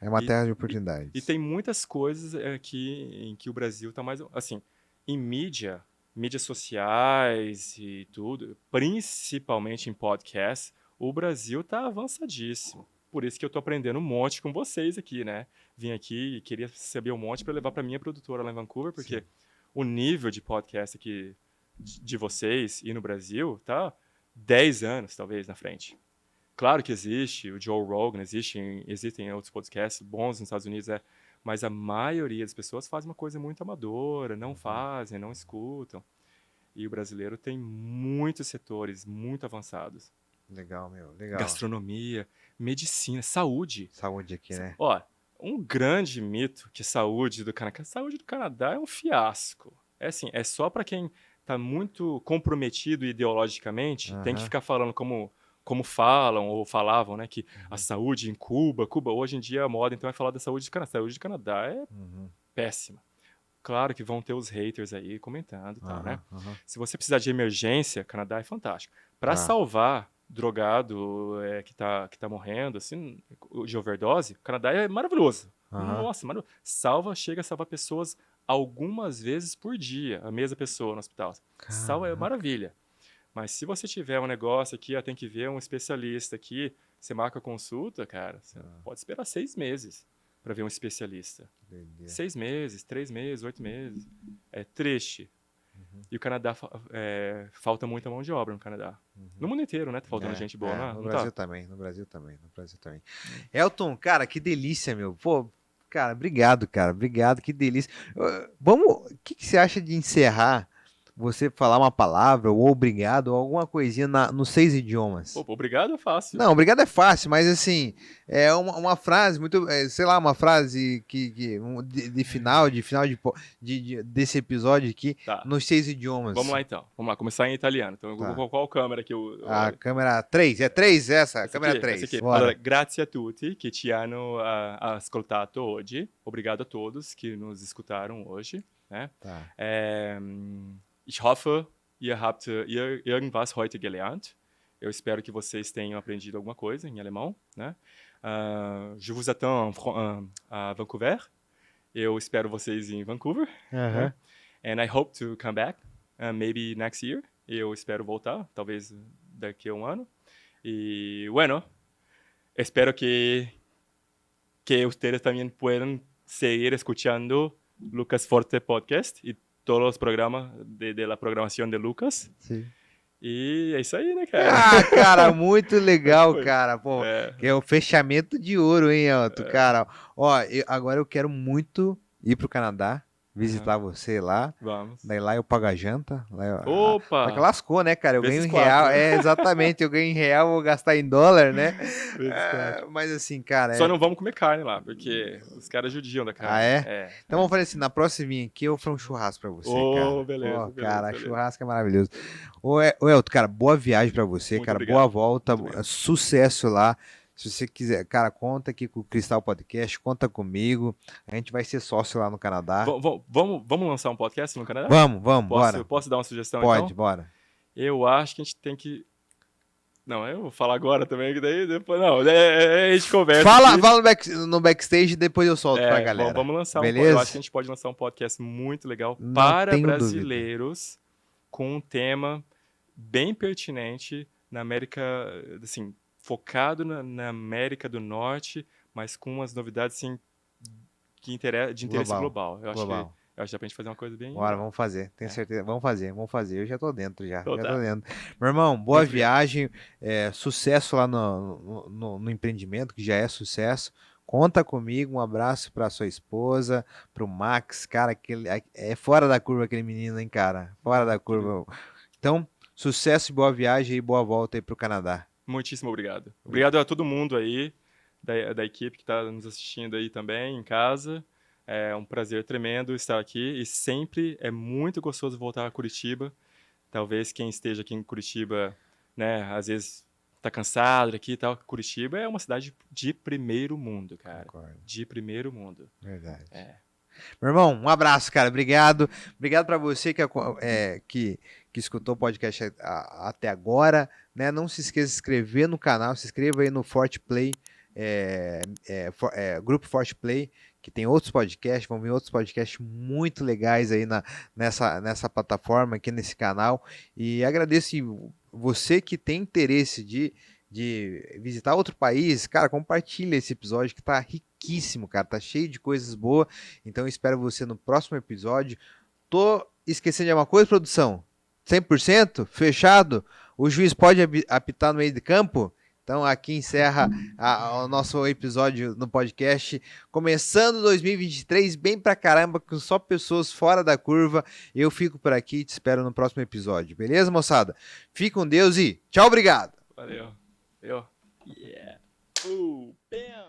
Speaker 1: É uma terra de oportunidades.
Speaker 2: E tem muitas coisas aqui em que o Brasil está mais... Assim, em mídias sociais e tudo, principalmente em podcast, o Brasil está avançadíssimo. Por isso que eu estou aprendendo um monte com vocês aqui, né? Vim aqui e queria saber um monte para levar para minha produtora lá em Vancouver, porque o nível de podcast aqui de vocês e no Brasil tá 10 anos, talvez, na frente. Claro que existe o Joe Rogan, existem outros podcasts bons nos Estados Unidos, mas a maioria das pessoas faz uma coisa muito amadora, não fazem, não escutam. E o brasileiro tem muitos setores muito avançados.
Speaker 1: Legal, meu, legal.
Speaker 2: Gastronomia, medicina, saúde.
Speaker 1: Saúde aqui, né?
Speaker 2: Ó, um grande mito que saúde do Canadá é um fiasco. É assim, é só para quem está muito comprometido ideologicamente, tem que ficar falando como falam ou falavam, né, que a saúde em Cuba hoje em dia é a moda, então é falar da saúde do Canadá. A saúde do Canadá é péssima. Claro que vão ter os haters aí comentando, tal, né? Se você precisar de emergência, Canadá é fantástico. Para salvar drogado que tá morrendo, assim, de overdose, o Canadá é maravilhoso. Nossa, maravilhoso. Chega a salvar pessoas algumas vezes por dia, a mesma pessoa no hospital. Salva é maravilha. Mas se você tiver um negócio aqui, tem que ver um especialista aqui, você marca a consulta, cara, você pode esperar 6 meses para ver um especialista. 6 meses, 3 meses, 8 meses. É triste. E o Canadá, falta muita mão de obra no Canadá. No mundo inteiro, né? Tá faltando gente boa, né?
Speaker 1: No Brasil também, no Brasil também. Elton, cara, que delícia, meu. Pô, cara, obrigado, que delícia. O que você acha de encerrar? Você falar uma palavra, ou obrigado, ou alguma coisinha nos 6 idiomas.
Speaker 2: Pô, obrigado é fácil.
Speaker 1: Não, obrigado é fácil, mas assim, é uma frase muito, sei lá, uma frase de final desse episódio aqui, nos 6 idiomas.
Speaker 2: Vamos lá então, vamos lá, começar em italiano. Então, qual câmera que eu...
Speaker 1: A câmera 3, é 3 essa? A câmera 3.
Speaker 2: Allora, grazie a tutti che ci hanno ascoltato oggi. Obrigado a todos que nos escutaram hoje. Né? Ich hoffe, ihr habt irgendwas heute gelernt. Eu espero que vocês tenham aprendido alguma coisa em alemão, né? Je vous attends a Vancouver. Eu espero vocês em Vancouver. Né? And I hope to come back, maybe next year. Eu espero voltar, talvez daqui a um ano. Y bueno, espero que ustedes también puedan seguir escuchando Lucas Forte Podcast y todos los programas de la programação de Lucas.
Speaker 1: Sim.
Speaker 2: E é isso aí, né, cara?
Speaker 1: Ah, cara, muito legal, cara. Pô, é o fechamento de ouro, hein, Elton, cara. Ó, agora eu quero muito ir pro Canadá, visitar você lá.
Speaker 2: Vamos.
Speaker 1: Daí lá eu pago a janta.
Speaker 2: Opa!
Speaker 1: Só que lascou, né, cara? Eu ganho em real. Exatamente, eu ganho em real, vou gastar em dólar, né? Mas assim, cara...
Speaker 2: Só não vamos comer carne lá, porque os caras judiam da carne.
Speaker 1: Ah, é? Então vamos fazer assim, na próxima vinha aqui, eu vou fazer um churrasco pra você, cara.
Speaker 2: Beleza.
Speaker 1: Cara, churrasco é maravilhoso. Ô, Elton, cara, boa viagem pra você, muito cara. Obrigado. Boa volta, sucesso lá. Se você quiser, cara, conta aqui com o Cristal Podcast, conta comigo. A gente vai ser sócio lá no Canadá.
Speaker 2: Vamos lançar um podcast no Canadá?
Speaker 1: Vamos, bora.
Speaker 2: Posso dar uma sugestão,
Speaker 1: Pode,
Speaker 2: então?
Speaker 1: Bora.
Speaker 2: Eu acho que a gente tem que... Não, eu vou falar agora também, que daí depois... Não, a gente conversa.
Speaker 1: Fala no backstage e depois eu solto pra galera.
Speaker 2: Vamos lançar
Speaker 1: Beleza?
Speaker 2: Eu acho que a gente pode lançar um podcast muito legal para brasileiros com um tema bem pertinente na América, assim... focado na América do Norte, mas com umas novidades assim, de interesse global. Eu acho que dá pra gente fazer uma coisa bem...
Speaker 1: Bora, vamos fazer. Tenho certeza. Vamos fazer. Eu já tô dentro, já. Tô dentro. Meu irmão, boa viagem. Sucesso lá no empreendimento, que já é sucesso. Conta comigo. Um abraço pra sua esposa, pro Max. Cara, é fora da curva aquele menino, hein, cara? Fora da curva. Então, sucesso e boa viagem e boa volta aí pro Canadá.
Speaker 2: Muitíssimo obrigado. Obrigado a todo mundo aí, da equipe que está nos assistindo aí também, em casa. É um prazer tremendo estar aqui e sempre é muito gostoso voltar a Curitiba. Talvez quem esteja aqui em Curitiba, né, às vezes está cansado daqui e tal. Curitiba é uma cidade de primeiro mundo, cara.
Speaker 1: Concordo.
Speaker 2: De primeiro mundo.
Speaker 1: Verdade. Meu irmão, um abraço, cara. Obrigado. Obrigado para você que escutou o podcast até agora. Né? Não se esqueça de se inscrever no canal. Se inscreva aí no Forte Play, Grupo Forte Play, que tem outros podcasts. Vão vir outros podcasts muito legais aí nessa plataforma, aqui nesse canal. E agradeço você que tem interesse de visitar outro país, cara, compartilha esse episódio que tá riquíssimo, cara, tá cheio de coisas boas. Então eu espero você no próximo episódio. Tô esquecendo de alguma coisa, produção? 100%? Fechado? O juiz pode apitar no meio de campo? Então aqui encerra o nosso episódio no podcast, começando 2023 bem pra caramba, com só pessoas fora da curva. Eu fico por aqui e te espero no próximo episódio, beleza, moçada? Fique com Deus e tchau, obrigado!
Speaker 2: Valeu. Yeah. Bam!